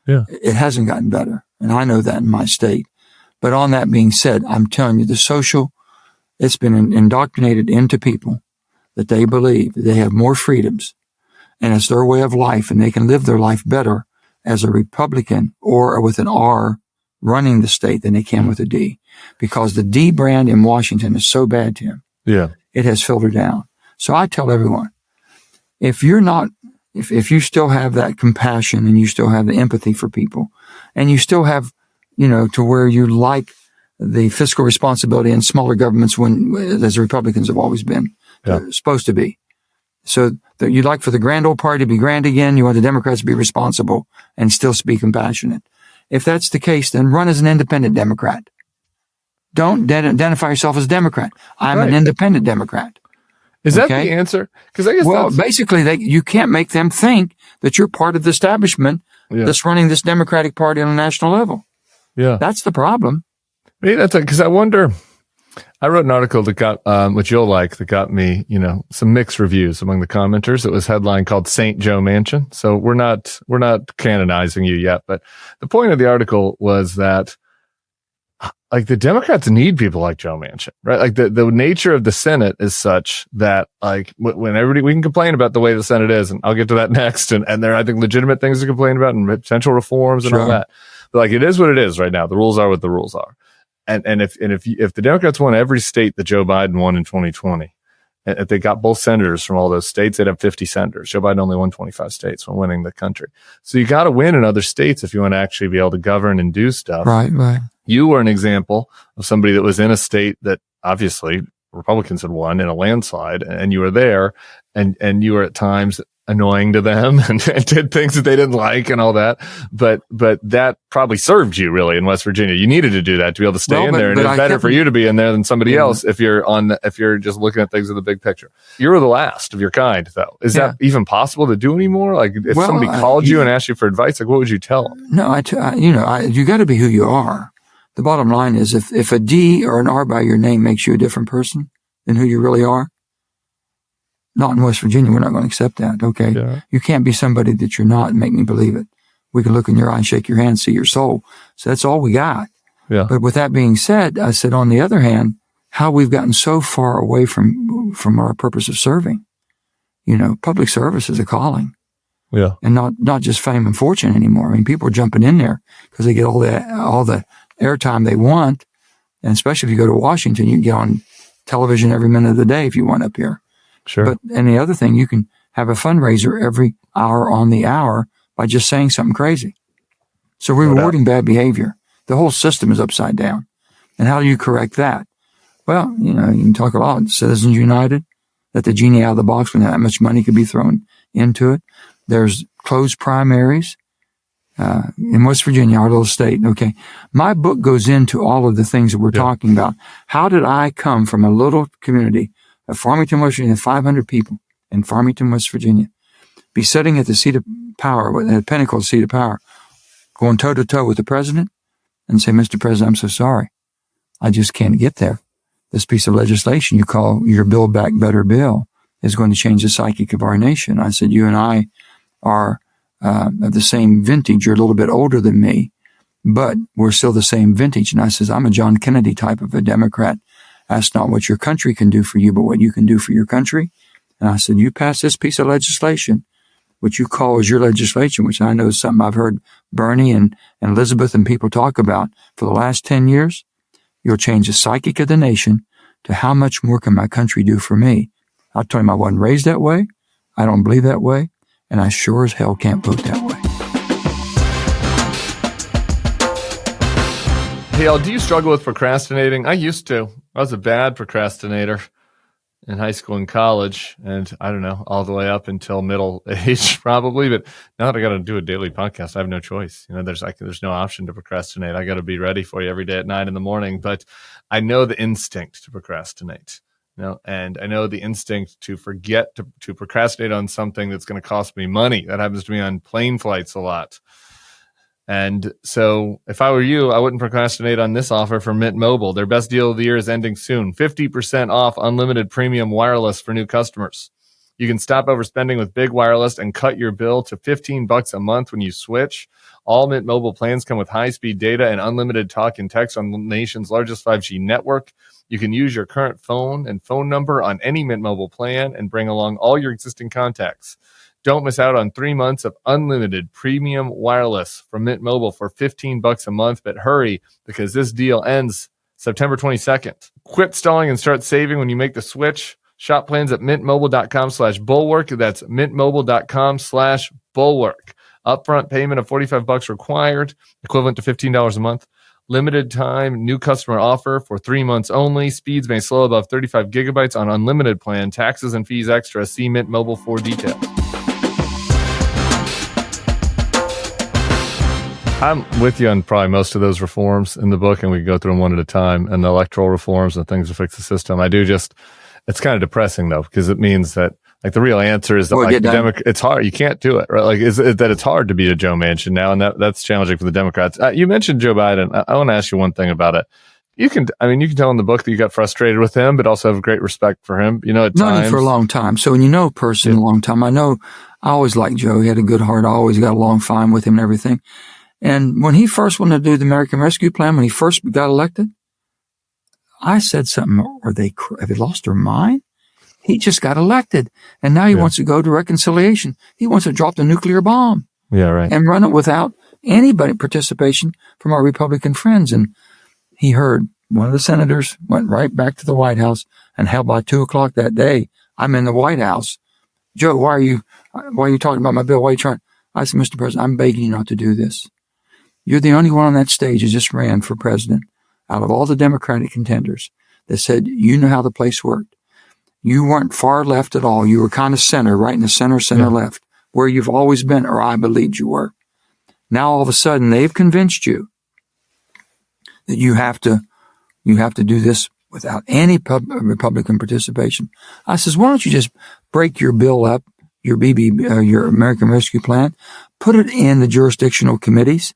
Yeah. It hasn't gotten better, and I know that in my state. But on that being said, I'm telling you, it's been indoctrinated into people that they believe that they have more freedoms, and it's their way of life, and they can live their life better as a Republican or with an R running the state than they can with a D, because the D brand in Washington is so bad, Tim. Yeah. It has filtered down. So I tell everyone, if you still have that compassion and you still have the empathy for people, and you still have, to where you like the fiscal responsibility in smaller governments, as the Republicans have always been supposed to be. So that you'd like for the grand old party to be grand again. You want the Democrats to be responsible and still be compassionate. If that's the case, then run as an independent Democrat. Don't identify yourself as a Democrat. I'm an independent Democrat. Is that the answer? Because I guess basically, you can't make them think that you're part of the establishment that's running this Democratic Party on a national level. Yeah, that's the problem. Maybe that's because I wonder. I wrote an article that got, which you'll like, that got me, some mixed reviews among the commenters. It was headline called Saint Joe Manchin. So we're not canonizing you yet, but the point of the article was that, like, the Democrats need people like Joe Manchin, right? Like the nature of the Senate is such that, like, when we can complain about the way the Senate is, and I'll get to that next. And there are, I think, legitimate things to complain about and potential reforms and all that. But, like, it is what it is right now. The rules are what the rules are. And if the Democrats won every state that Joe Biden won in 2020, and if they got both senators from all those states, they'd have 50 senators. Joe Biden only won 25 states when winning the country. So you got to win in other states if you want to actually be able to govern and do stuff. Right. You were an example of somebody that was in a state that obviously Republicans had won in a landslide, and you were there, and you were at times annoying to them and did things that they didn't like and all that. But that probably served you really in West Virginia. You needed to do that to be able to stay in there. And it's better for you to be in there than somebody else if you're just looking at things in the big picture. You were the last of your kind, though. Is that even possible to do anymore? Like, if somebody called you and asked you for advice, like, what would you tell them? No, you got to be who you are. The bottom line is, if a D or an R by your name makes you a different person than who you really are, not in West Virginia, we're not going to accept that. Okay. Yeah. You can't be somebody that you're not and make me believe it. We can look in your eye, shake your hand, see your soul. So that's all we got. Yeah. But with that being said, I said, on the other hand, how we've gotten so far away from our purpose of serving. Public service is a calling. Yeah. And not just fame and fortune anymore. I mean, people are jumping in there because they get all the airtime they want. And especially if you go to Washington, you can get on television every minute of the day if you want up here. Sure. But the other thing, you can have a fundraiser every hour on the hour by just saying something crazy. So we're rewarding bad behavior. The whole system is upside down. And how do you correct that? Well, you can talk a lot. Citizens United, let the genie out of the box when that much money could be thrown into it. There's closed primaries. In West Virginia, our little state. Okay. My book goes into all of the things that we're talking about. How did I come from a little community of Farmington, West Virginia, 500 people in Farmington, West Virginia, be sitting at the seat of power, at the pinnacle seat of power, going toe to toe with the president and say, Mr. President, I'm so sorry. I just can't get there. This piece of legislation you call your Build Back Better bill is going to change the psyche of our nation. I said, you and I are of the same vintage. You're a little bit older than me, but we're still the same vintage. And I says, I'm a John Kennedy type of a Democrat. Ask not what your country can do for you, but what you can do for your country. And I said, you pass this piece of legislation, which you call as your legislation, which I know is something I've heard Bernie and Elizabeth and people talk about for the last 10 years. You'll change the psychic of the nation to how much more can my country do for me. I told him I wasn't raised that way. I don't believe that way. And I sure as hell can't vote that way. Hey, Al, do you struggle with procrastinating? I used to. I was a bad procrastinator in high school and college, and I don't know, all the way up until middle age probably. But now that I got to do a daily podcast, I have no choice. There's no option to procrastinate. I got to be ready for you every day at 9 a.m. But I know the instinct to procrastinate. And I know the instinct to forget to procrastinate on something that's going to cost me money. That happens to me on plane flights a lot. And so if I were you, I wouldn't procrastinate on this offer from Mint Mobile. Their best deal of the year is ending soon. 50% off unlimited premium wireless for new customers. You can stop overspending with big wireless and cut your bill to $15 a month when you switch. All Mint Mobile plans come with high-speed data and unlimited talk and text on the nation's largest 5G network. You can use your current phone and phone number on any Mint Mobile plan and bring along all your existing contacts. Don't miss out on 3 months of unlimited premium wireless from Mint Mobile for $15 a month. But hurry, because this deal ends September 22nd. Quit stalling and start saving when you make the switch. Shop plans at mintmobile.com/bulwark. That's mintmobile.com/bulwark. Upfront payment of $45 required, equivalent to $15 a month. Limited time new customer offer for 3 months only. Speeds may slow above 35 gigabytes on unlimited plan. Taxes and fees extra. See Mint Mobile for details. I'm with you on probably most of those reforms in the book, and we can go through them one at a time, and the electoral reforms and things to fix the system. It's kind of depressing though, because it means that like the real answer is that it's hard. You can't do it, right? Like that it's hard to beat a Joe Manchin now, and that's challenging for the Democrats. You mentioned Joe Biden. I want to ask you one thing about it. You can tell in the book that you got frustrated with him, but also have great respect for him. At times. Known him for a long time. So when you know a person a long time, I always liked Joe. He had a good heart. I always got along fine with him and everything. And when he first wanted to do the American Rescue Plan, when he first got elected, I said something, have they lost their mind? He just got elected, and now he wants to go to reconciliation. He wants to drop the nuclear bomb. Yeah, right. And run it without anybody participation from our Republican friends. And he heard one of the senators went right back to the White House, and hell, by 2:00 that day, I'm in the White House. Joe, why are you talking about my bill? Why are you trying? I said, Mr. President, I'm begging you not to do this. You're the only one on that stage who just ran for president out of all the Democratic contenders that said, you know how the place worked. You weren't far left at all. You were kind of center, right in the center left, where you've always been, or I believed you were. Now all of a sudden they've convinced you that you have to do this without any Republican participation. I says, why don't you just break your bill up, your your American Rescue Plan, put it in the jurisdictional committees,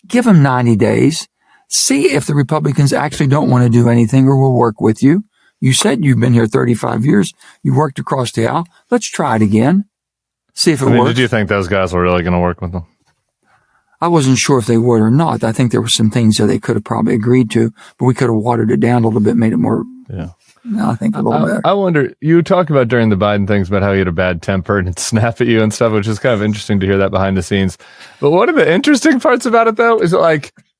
give them 90 days, see if the Republicans actually don't want to do anything or will work with you. You said you've been here 35 years. You worked across the aisle. Let's try it again. See if it works. Did you think those guys were really going to work with them? I wasn't sure if they would or not. I think there were some things that they could have probably agreed to, but we could have watered it down a little bit, made it more, I think a little better. I wonder, you talk about during the Biden things about how he had a bad temper and snap at you and stuff, which is kind of interesting to hear that behind the scenes. But one of the interesting parts about it, though, is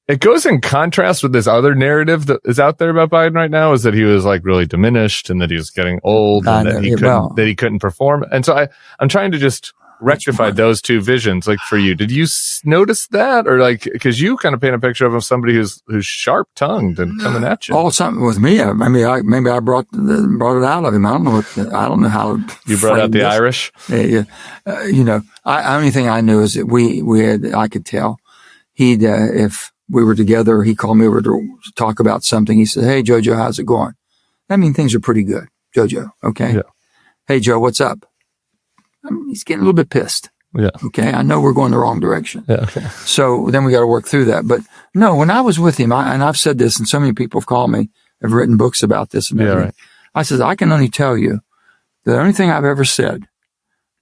it goes in contrast with this other narrative that is out there about Biden right now, is that he was really diminished and that he was getting old and that he couldn't perform. And so I'm trying to just rectify those two visions. For you, did you notice that, or because you kind of paint a picture of somebody who's sharp tongued and coming at you? Oh, something with me. Maybe I brought it out of him. I don't know how you brought out the Irish. Yeah. Only thing I knew is that I could tell if we were together, he called me over to talk about something. He said, "Hey, Jojo, how's it going?" I mean, things are pretty good, Jojo. Okay. Yeah. Hey, Joe, what's up? He's getting a little bit pissed. Yeah. Okay. I know we're going the wrong direction. Yeah. Okay. So then we got to work through that. But no, when I was with him, and I've said this, and so many people have called me, have written books about this. And everything. Right. I said, I can only tell you the only thing I've ever said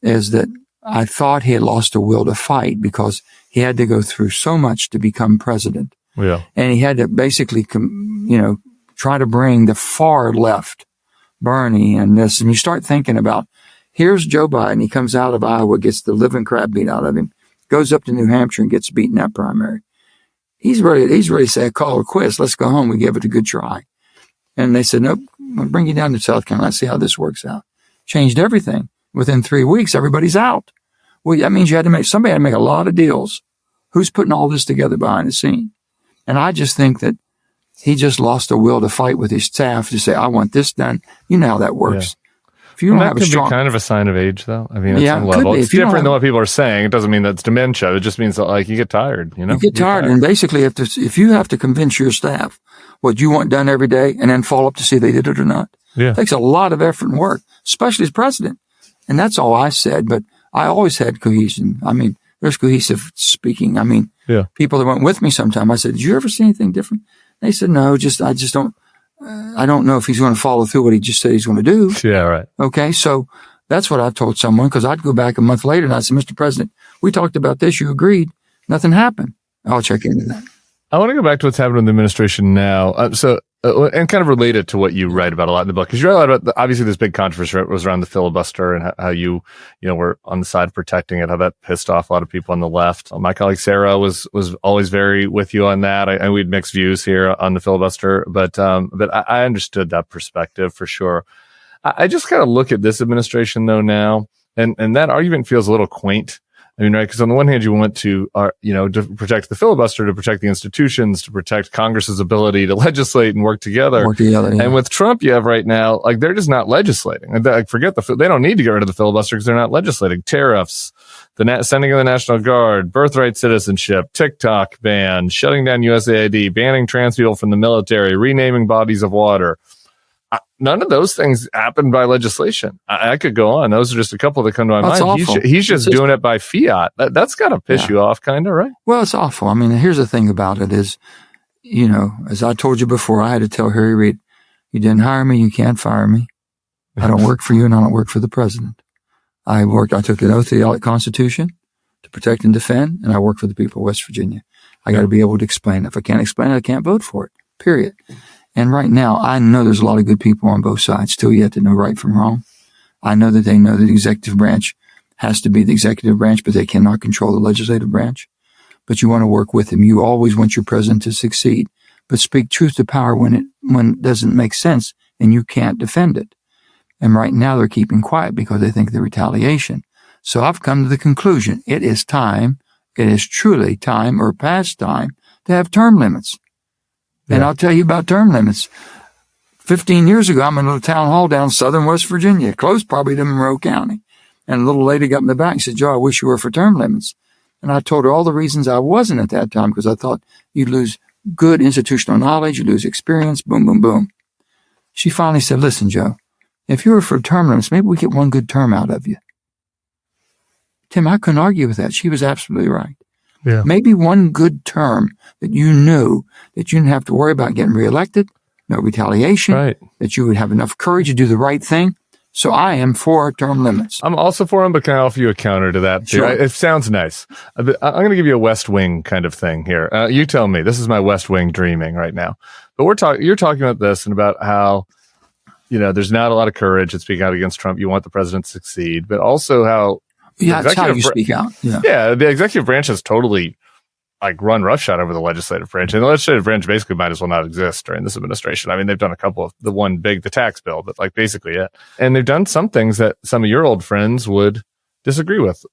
is that I thought he had lost the will to fight because he had to go through so much to become president. Yeah. And he had to basically, try to bring the far left, Bernie and this. And you start thinking about, here's Joe Biden. He comes out of Iowa, gets the living crap beat out of him, goes up to New Hampshire and gets beaten that primary. He's ready to say, call it quits. Let's go home. We give it a good try. And they said, nope, we'll bring you down to South Carolina. See how this works out. Changed everything. Within 3 weeks, everybody's out. Well, that means somebody had to make a lot of deals. Who's putting all this together behind the scene? And I just think that he just lost the will to fight with his staff to say, I want this done. You know how that works. Yeah. If you don't have a strong, be kind of a sign of age, though. I mean, at some level, it's different than what people are saying. It doesn't mean that's dementia. It just means that you get tired. You get tired, and basically, if you have to convince your staff what you want done every day, and then follow up to see if they did it or not, it takes a lot of effort and work, especially as president. And that's all I said. But I always had cohesion. I mean, there's cohesive speaking. I mean, people that went with me sometime, I said, did you ever see anything different? They said, no, I just don't. I don't know if he's going to follow through what he just said he's going to do. Yeah, right. Okay, so that's what I told someone, because I'd go back a month later and I said, Mr. President, we talked about this. You agreed. Nothing happened. I'll check into that. I want to go back to what's happening in the administration now. So and kind of related to what you write about a lot in the book, because you write a lot about obviously this big controversy was around the filibuster and how you were on the side of protecting it, how that pissed off a lot of people on the left. My colleague Sarah was always very with you on that. And we had mixed views here on the filibuster, but I understood that perspective for sure. I just kind of look at this administration though now, and that argument feels a little quaint. I mean, right? Because on the one hand, you want to protect the filibuster, to protect the institutions, to protect Congress's ability to legislate and work together. Yeah. And with Trump, you have right now, like, they're just not legislating. Forget they don't need to get rid of the filibuster because they're not legislating. Tariffs, sending of the National Guard, birthright citizenship, TikTok ban, shutting down USAID, banning trans people from the military, renaming bodies of water. None of those things happened by legislation. I could go on. Those are just a couple that come to my mind. Awful. He's just doing it by fiat. That's got to piss you off, kind of, right? Well, it's awful. I mean, here's the thing about it is, as I told you before, I had to tell Harry Reid, you didn't hire me, you can't fire me. I don't work for you, and I don't work for the president. I took an oath of the Constitution to protect and defend, and I work for the people of West Virginia. I got to be able to explain it. If I can't explain it, I can't vote for it, period. And right now, I know there's a lot of good people on both sides still yet to know right from wrong. I know that they know that the executive branch has to be the executive branch, but they cannot control the legislative branch. But you want to work with them. You always want your president to succeed, but speak truth to power when it doesn't make sense and you can't defend it. And right now they're keeping quiet because they think the retaliation. So I've come to the conclusion it is truly time or past time to have term limits. And I'll tell you about term limits. 15 years ago, I'm in a little town hall down southern West Virginia, close probably to Monroe County. And a little lady got in the back and said, Joe, I wish you were for term limits. And I told her all the reasons I wasn't at that time because I thought you'd lose good institutional knowledge, you'd lose experience, boom, boom, boom. She finally said, listen, Joe, if you were for term limits, maybe we get one good term out of you. Tim, I couldn't argue with that. She was absolutely right. Yeah. Maybe one good term that you knew that you didn't have to worry about getting reelected, no retaliation, right, that you would have enough courage to do the right thing. So I am for term limits. I'm also for them, but can I offer you a counter to that? Sure. It sounds nice. I'm going to give you a West Wing kind of thing here. You tell me. This is my West Wing dreaming right now. But you're talking about this and about how, there's not a lot of courage in speaking out against Trump. You want the president to succeed, but also how that's how you speak out. Yeah, the executive branch has totally run roughshod over the legislative branch, and the legislative branch basically might as well not exist during this administration. I mean, they've done a couple of the tax bill, but basically it. And they've done some things that some of your old friends would disagree with,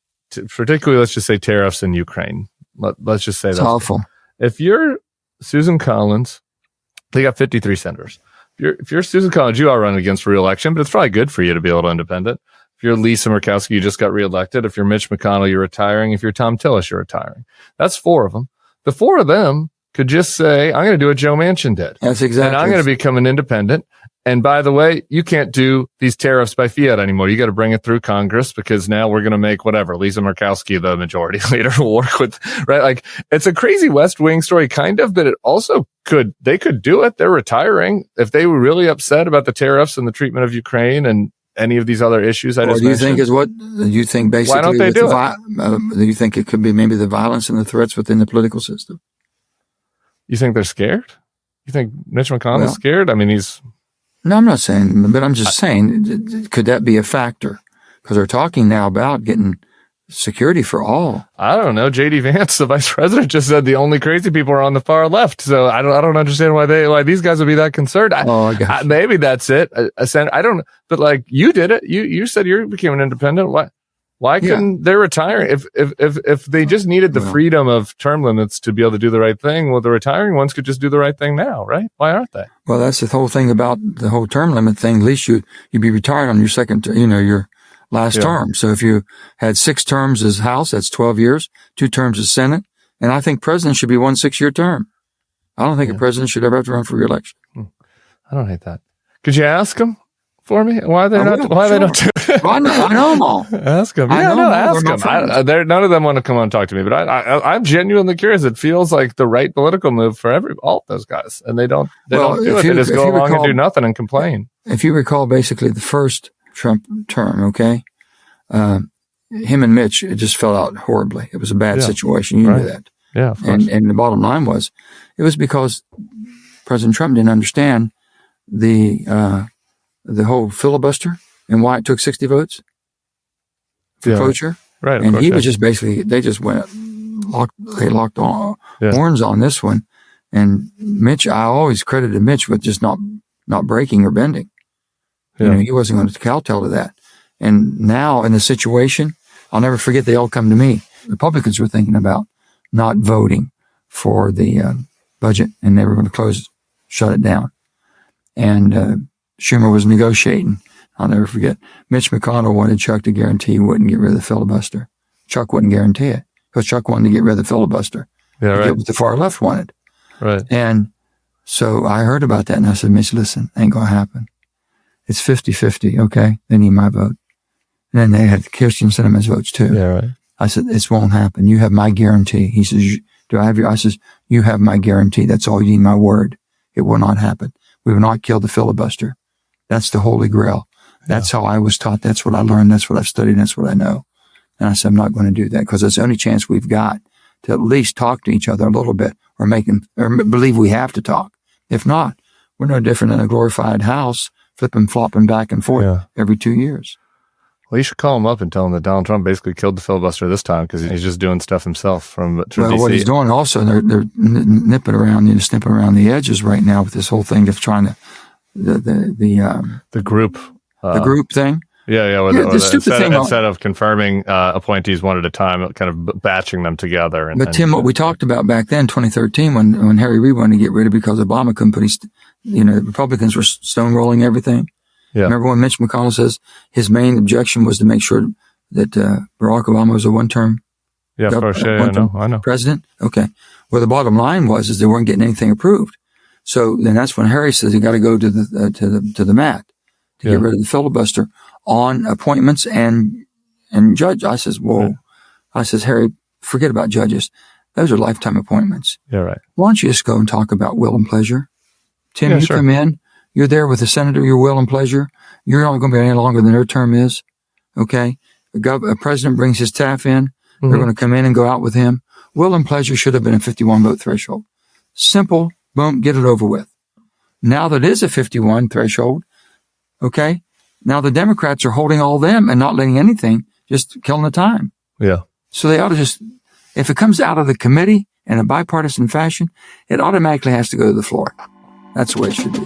particularly let's just say tariffs in Ukraine. Let's just say that's awful. If you're Susan Collins, they got 53 senators. If you're Susan Collins, you are running against re-election, but it's probably good for you to be a little independent. If you're Lisa Murkowski, you just got reelected. If you're Mitch McConnell, you're retiring. If you're Tom Tillis, you're retiring. That's 4 of them. The 4 of them could just say, I'm going to do what Joe Manchin did. That's exactly. And I'm going to become an independent. And by the way, you can't do these tariffs by fiat anymore. You got to bring it through Congress because now we're going to make Lisa Murkowski the majority leader will work with, right? It's a crazy West Wing story kind of, but it also they could do it. They're retiring. If they were really upset about the tariffs and the treatment of Ukraine and any of these other issues I just mentioned. Do you think basically? Why don't they do it? Do you think it could be maybe the violence and the threats within the political system? You think they're scared? You think Mitch McConnell's scared? I mean, No, I'm not saying, but I'm just saying, could that be a factor? Because they're talking now about getting security for all. I don't know. J.D. Vance, the vice president, just said the only crazy people are on the far left. So I don't understand why these guys would be that concerned. Maybe that's it. I don't. But you did it. You said you became an independent. Why couldn't they retire if they just needed the freedom of term limits to be able to do the right thing? Well, the retiring ones could just do the right thing now, right? Why aren't they? Well, that's the whole thing about the whole term limit thing. At least you'd be retired on your second, your last term. So if you had 6 terms as House, that's 12 years, 2 terms as Senate. And I think president should be 1 6-year term. I don't think a president should ever have to run for re-election. I don't hate that. Could you ask them for me? Why they don't do it? I know them all. Ask them. Ask them. None of them want to come on and talk to me, but I'm genuinely curious. It feels like the right political move for all those guys. And they don't do it. They just go along and do nothing and complain. If you recall, basically the first Trump term, okay? Him and Mitch, it just fell out horribly. It was a bad situation. You knew that. Yeah, of course. And the bottom line was, it was because President Trump didn't understand the whole filibuster and why it took 60 votes for cloture. Right. And he was just basically, they just locked horns on this one. And Mitch, I always credited Mitch with just not breaking or bending. You know, he wasn't going to kowtow to that. And now in the situation, I'll never forget, they all come to me. Republicans were thinking about not voting for the budget, and they were going to shut it down. And Schumer was negotiating. I'll never forget. Mitch McConnell wanted Chuck to guarantee he wouldn't get rid of the filibuster. Chuck wouldn't guarantee it because Chuck wanted to get rid of the filibuster. Yeah, right. Get what the far left wanted. Right. And so I heard about that, and I said, Mitch, listen, ain't going to happen. It's 50-50, okay? They need my vote. And then they had Kirsten Sinema's votes too. Yeah, right. I said, it won't happen. You have my guarantee. He says, do I have your? I says, you have my guarantee. That's all you need, my word. It will not happen. We will not kill the filibuster. That's the holy grail. That's how I was taught. That's what I learned. That's what I've studied. That's what I know. And I said, I'm not going to do that because it's the only chance we've got to at least talk to each other a little bit or believe we have to talk. If not, we're no different than a glorified house flipping, flopping back and forth every 2 years. Well, you should call him up and tell him that Donald Trump basically killed the filibuster this time because he's just doing stuff himself from DC. What he's doing also, they're nipping around, snipping around the edges right now with this whole thing of trying to the group thing. The stupid thing. Instead of confirming appointees one at a time, kind of batching them together. But Tim, what we talked about back then, 2013, when Harry Reid wanted to get rid of because Obama couldn't put the Republicans were stonewalling everything. Yeah. Remember when Mitch McConnell says his main objection was to make sure that Barack Obama was a one-term of course, I know. president? Okay. Well, the bottom line was they weren't getting anything approved. So then that's when Harry says you got to go to the mat to get rid of the filibuster on appointments and judge. I says, whoa. I says, Harry, forget about judges. Those are lifetime appointments. Yeah, right. Why don't you just go and talk about will and pleasure? Tim, you come in. You're there with the senator, your will and pleasure. You're not going to be any longer than their term is. Okay. A president brings his staff in. Mm-hmm. They're going to come in and go out with him. Will and pleasure should have been a 51 vote threshold. Simple. Boom. Get it over with. Now that it is a 51 threshold. Okay. Now the Democrats are holding all them and not letting anything, just killing the time. Yeah. So they ought to just, if it comes out of the committee in a bipartisan fashion, it automatically has to go to the floor. That's the way it should be.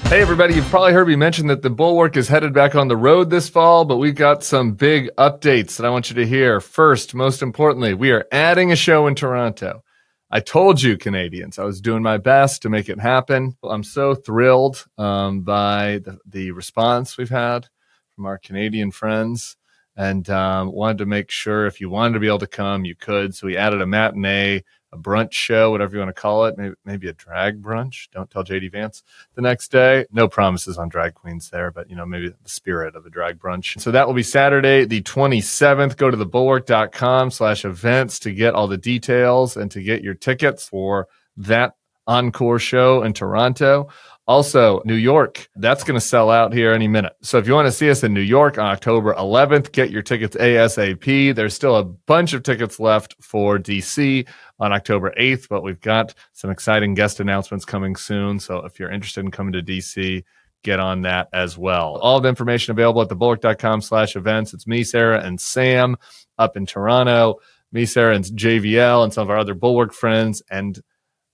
Hey, everybody, you've probably heard me mention that the Bulwark is headed back on the road this fall, but we've got some big updates that I want you to hear. First, most importantly, we are adding a show in Toronto. I told you, Canadians, I was doing my best to make it happen. I'm so thrilled by the response we've had from our Canadian friends, and wanted to make sure if you wanted to be able to come, you could. So we added a matinee, a brunch show, whatever you want to call it, maybe a drag brunch. Don't tell JD Vance the next day. No promises on drag queens there, but maybe the spirit of a drag brunch. So that will be Saturday, the 27th. Go to thebulwark.com/events to get all the details and to get your tickets for that encore show in Toronto. Also, New York, that's going to sell out here any minute. So if you want to see us in New York on October 11th, get your tickets ASAP. There's still a bunch of tickets left for DC on October 8th, but we've got some exciting guest announcements coming soon. So if you're interested in coming to DC, get on that as well. All the information available at thebulwark.com/events. It's me, Sarah, and Sam up in Toronto. Me, Sarah, and JVL, and some of our other Bulwark friends, and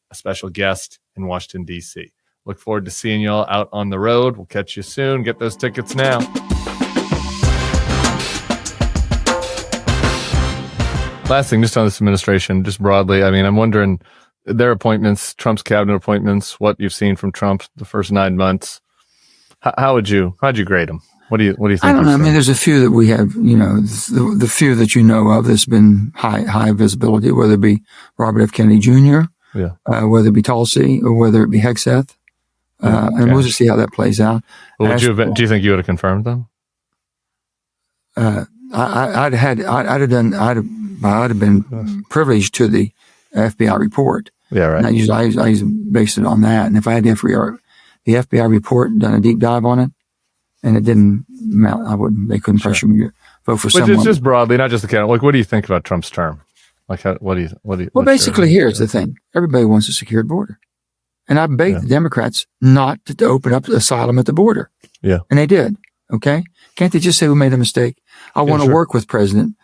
a special guest in Washington, D.C. Look forward to seeing you all out on the road. We'll catch you soon. Get those tickets now. Last thing, just on this administration, just broadly, I'm wondering their appointments, Trump's cabinet appointments, what you've seen from Trump the first 9 months. How'd you grade them? What do you think? I don't know. There's a few that we have, the few that you know of that's been high visibility, whether it be Robert F. Kennedy Jr., whether it be Tulsi, or whether it be Hegseth. And we'll just see how that plays out. Well, do you think you would have confirmed them? I'd have been privileged to the FBI report. Yeah, right. And I usually base it on that. And if I had the FBI report done a deep dive on it, and it didn't mount, they couldn't pressure me to vote for someone. But it's just broadly, not just the candidate. What do you think about Trump's term? Like, what do you? Well, basically, here's the thing: everybody wants a secured border, and I begged the Democrats not to open up asylum at the border. Yeah, and they did. Okay, can't they just say we made a mistake? I want to work with President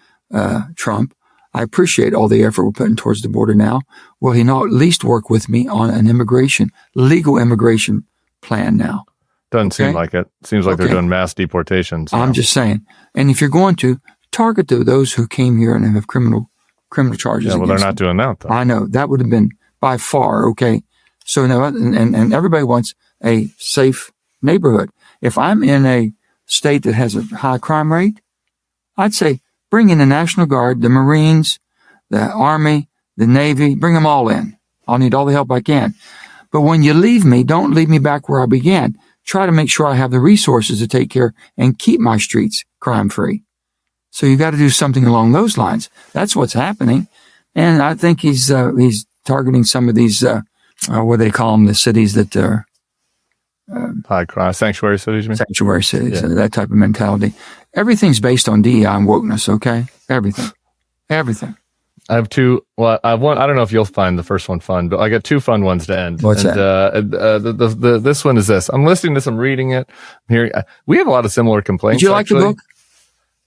Trump. I appreciate all the effort we're putting towards the border now. Will he not at least work with me on an legal immigration plan now? Doesn't seem like it. Seems like they're doing mass deportations. I'm just saying. And if you're going to target those who came here and have criminal charges. Yeah, well, they're not doing that, though. I know. That would have been by far, okay. So now, and everybody wants a safe neighborhood. If I'm in a state that has a high crime rate, I'd say bring in the National Guard, the Marines, the Army, the Navy, bring them all in. I'll need all the help I can. But when you leave me, don't leave me back where I began. Try to make sure I have the resources to take care and keep my streets crime-free. So you got to do something along those lines. That's what's happening. And I think he's targeting some of these, what do they call them, the cities that are high crime, sanctuary cities, you mean? Sanctuary cities, that type of mentality. Everything's based on DEI and wokeness, okay? Everything. I have two. Well, I have one. I don't know if you'll find the first one fun, but I got two fun ones to end. What's that? This one is this. I'm listening to this. I'm reading it. We have a lot of similar complaints. Did you like the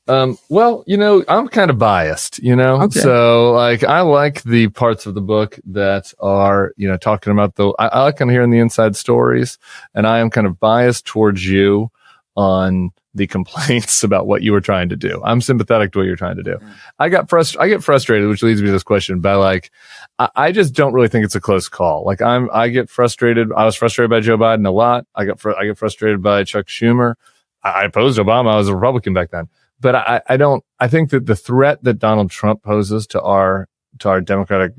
book? Well, I'm kind of biased, Okay. So like, I like the parts of the book that are, talking about I like kind of hearing the inside stories, and I am kind of biased towards you on the complaints about what you were trying to do. I'm sympathetic to what you're trying to do. I get frustrated, which leads me to this question, by like, I just don't really think it's a close call. Like I get frustrated. I was frustrated by Joe Biden a lot. I get frustrated by Chuck Schumer. I opposed Obama. I was a Republican back then. But I think that the threat that Donald Trump poses to our democratic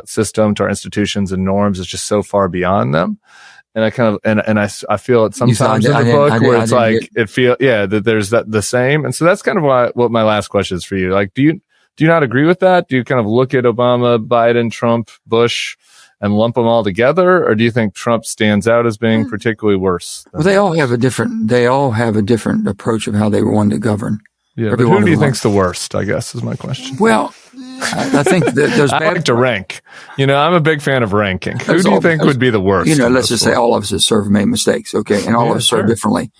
system, to our institutions and norms, is just so far beyond them. And I kind of, and I feel it sometimes in the book where it's like, that there's the same. And so that's kind of what my last question is for you. Like, do you not agree with that? Do you kind of look at Obama, Biden, Trump, Bush, and lump them all together? Or do you think Trump stands out as being particularly worse? Well, they all have a different approach of how they want to govern. Yeah. But who do you think's the worst, I guess, is my question. Well, I think that there's I like to rank. I'm a big fan of ranking. Who do you think would be the worst? Let's just say all of us have served and made mistakes, okay? And all of us serve differently.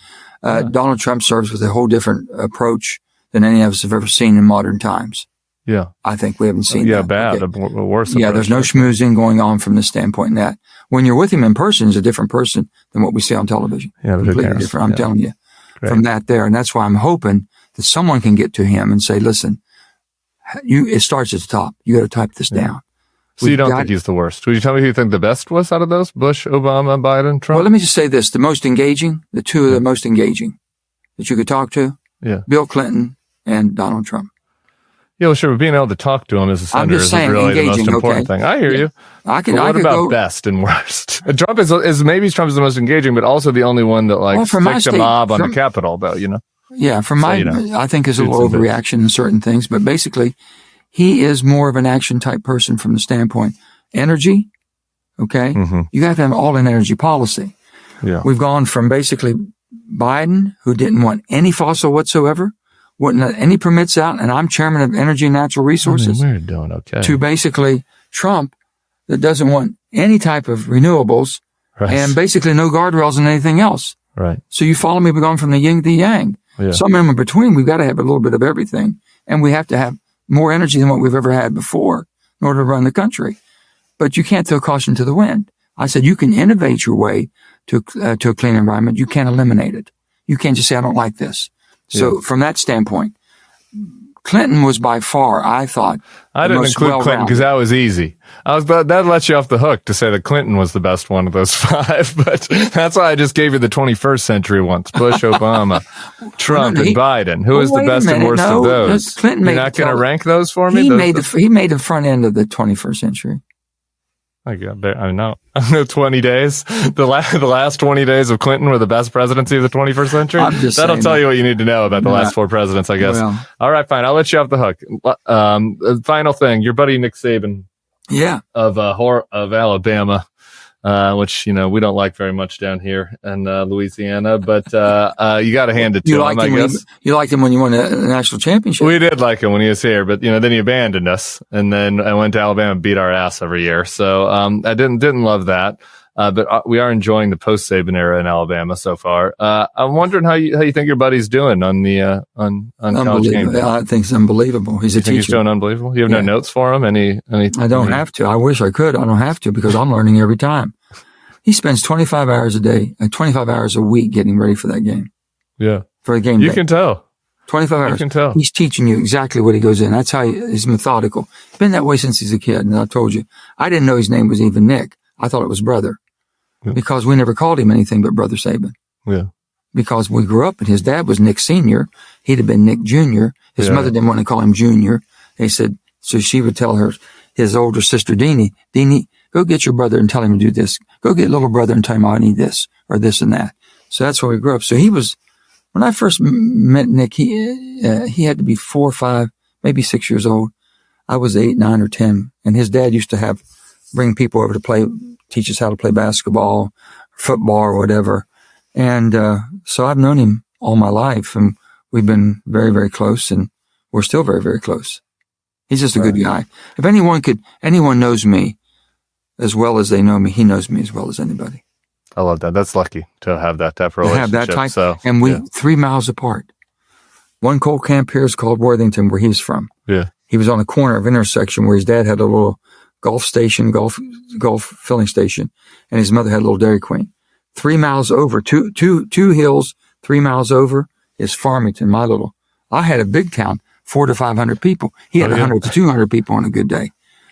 Donald Trump serves with a whole different approach than any of us have ever seen in modern times. Yeah. I think we haven't seen that. Bad. Okay. A worse approach. There's no schmoozing going on from this standpoint. And that when you're with him in person, he's a different person than what we see on television. Yeah, completely different. I'm telling you. Great. From that there. And that's why I'm hoping that someone can get to him and say, listen, it starts at the top. You got to type this down. So you don't think he's the worst? Would you tell me who you think the best was out of those? Bush, Obama, Biden, Trump? Well, let me just say this. The two of the most engaging that you could talk to, Bill Clinton and Donald Trump. Yeah, well, sure. But being able to talk to him as a senator is really the most important thing. I hear you. What about best and worst? Trump is maybe Trump is the most engaging, but also the only one that sticks a mob on the Capitol, though, Yeah, I think there's a little overreaction in certain things, but basically, he is more of an action type person from the standpoint. Energy, okay? Mm-hmm. You got to have all in energy policy. Yeah. We've gone from basically Biden, who didn't want any fossil whatsoever, wouldn't let any permits out, and I'm chairman of Energy and Natural Resources. We're doing okay. To basically Trump, that doesn't want any type of renewables, and basically no guardrails and anything else. Right. So you follow me, we're going from the yin to the yang. Yeah. Somewhere in between, we've got to have a little bit of everything, and we have to have more energy than what we've ever had before in order to run the country. But you can't throw caution to the wind. I said you can innovate your way to a clean environment. You can't eliminate it. You can't just say, I don't like this. So from that standpoint, Clinton was by far, I thought, I didn't include Clinton because that was easy. That lets you off the hook to say that Clinton was the best one of those five, but that's why I just gave you the 21st century ones: Bush, Obama, Trump, and Biden. Who is the best and worst of those? Clinton You're not going to rank those for me? He made the front end of the 21st century. I know. 20 days. The last 20 days of Clinton were the best presidency of the 21st century. That'll tell you what you need to know about the last four presidents, I guess. Well, all right, fine. I'll let you off the hook. Final thing. Your buddy Nick Saban. Yeah. Of Alabama. which, we don't like very much down here in Louisiana, but you got to hand it to him, I guess. You liked him when you won a national championship. We did like him when he was here, but, then he abandoned us, and then I went to Alabama and beat our ass every year. So I didn't love that. But we are enjoying the post-Saban era in Alabama so far. I'm wondering how you think your buddy's doing on the on college game day. I think it's unbelievable. He's a teacher. He's doing unbelievable. You have no notes for him? I don't have to. I wish I could. I don't have to because I'm learning every time. He spends 25 hours a day and 25 hours a week getting ready for that game. Yeah, for the game. You can tell. 25 hours. You can tell. He's teaching you exactly what he goes in. That's how he's methodical. He's been that way since he's a kid. And I told you, I didn't know his name was even Nick. I thought it was brother. Yeah. Because we never called him anything but Brother Saban. Yeah. Because we grew up and his dad was Nick Sr. He'd have been Nick Jr. His mother didn't want to call him Junior. They said, so she would tell his older sister, Deanie, go get your brother and tell him to do this. Go get little brother and tell him I need this or this and that. So that's where we grew up. So when I first met Nick, he had to be 4 or 5, maybe 6 years old. I was 8, 9 or 10. And his dad used to bring people over to teach us how to play basketball, football, or whatever. And so I've known him all my life, and we've been very, very close, and we're still very, very close. He's just a good guy. If anyone knows me as well as they know me, he knows me as well as anybody. I love that. That's lucky to have that type of relationship. To have that type, and we 3 miles apart. One coal camp here is called Worthington, where he's from. Yeah, he was on a corner of intersection where his dad had a little golf filling station, and his mother had a little Dairy Queen. 3 miles over, two hills, 3 miles over is Farmington, I had a big town, 400 to 500 people. He had 100 to 200 people on a good day.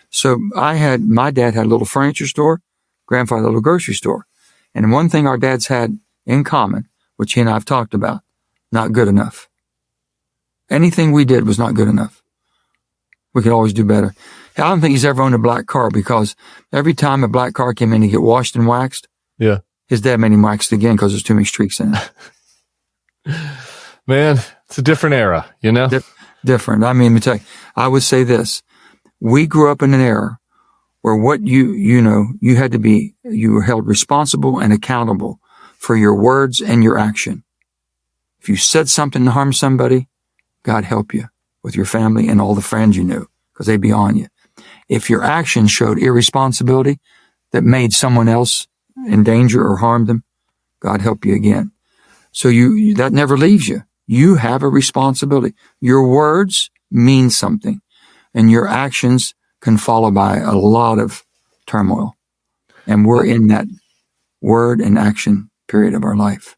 So my dad had a little furniture store, grandfather had a little grocery store. And one thing our dads had in common, which he and I have talked about, not good enough. Anything we did was not good enough. We could always do better. I don't think he's ever owned a black car because every time a black car came in to get washed and waxed, his dad made him wax it again because there's too many streaks in it. Man, it's a different era, Different. I mean, let me tell you, I would say this. We grew up in an era where what you had to be, you were held responsible and accountable for your words and your action. If you said something to harm somebody, God help you with your family and all the friends you knew because they'd be on you. If your actions showed irresponsibility that made someone else in danger or harmed them, God help you again. So that never leaves you. You have a responsibility. Your words mean something, and your actions can follow by a lot of turmoil. And we're in that word and action period of our life.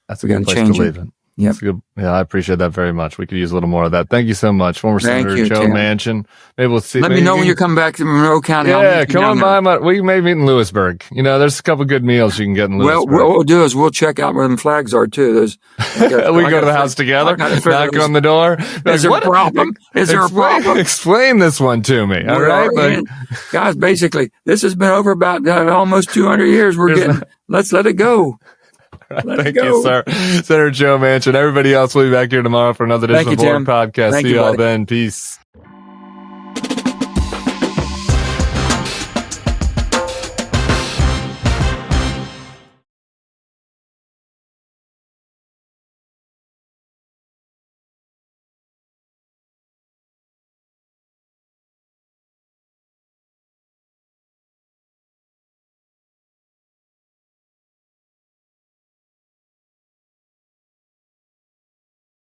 That's a good place to leave it. Yep. Yeah, I appreciate that very much. We could use a little more of that. Thank you so much. Former Senator Joe Manchin. Maybe we'll see. Let me know when you're coming back to Monroe County. Yeah, come on by. We may meet in Lewisburg. There's a couple good meals you can get in Lewisburg. Well, what we'll do is we'll check out where them flags are, too. We go to the house together, knock on the door. Is there a problem? Is there a problem? Explain this one to me, all right? Guys, basically, this has been over about almost 200 years. Let's let it go. Thank you, sir. Senator Joe Manchin. Everybody else will be back here tomorrow for another edition of the Bulwark Podcast. See you all then. Peace.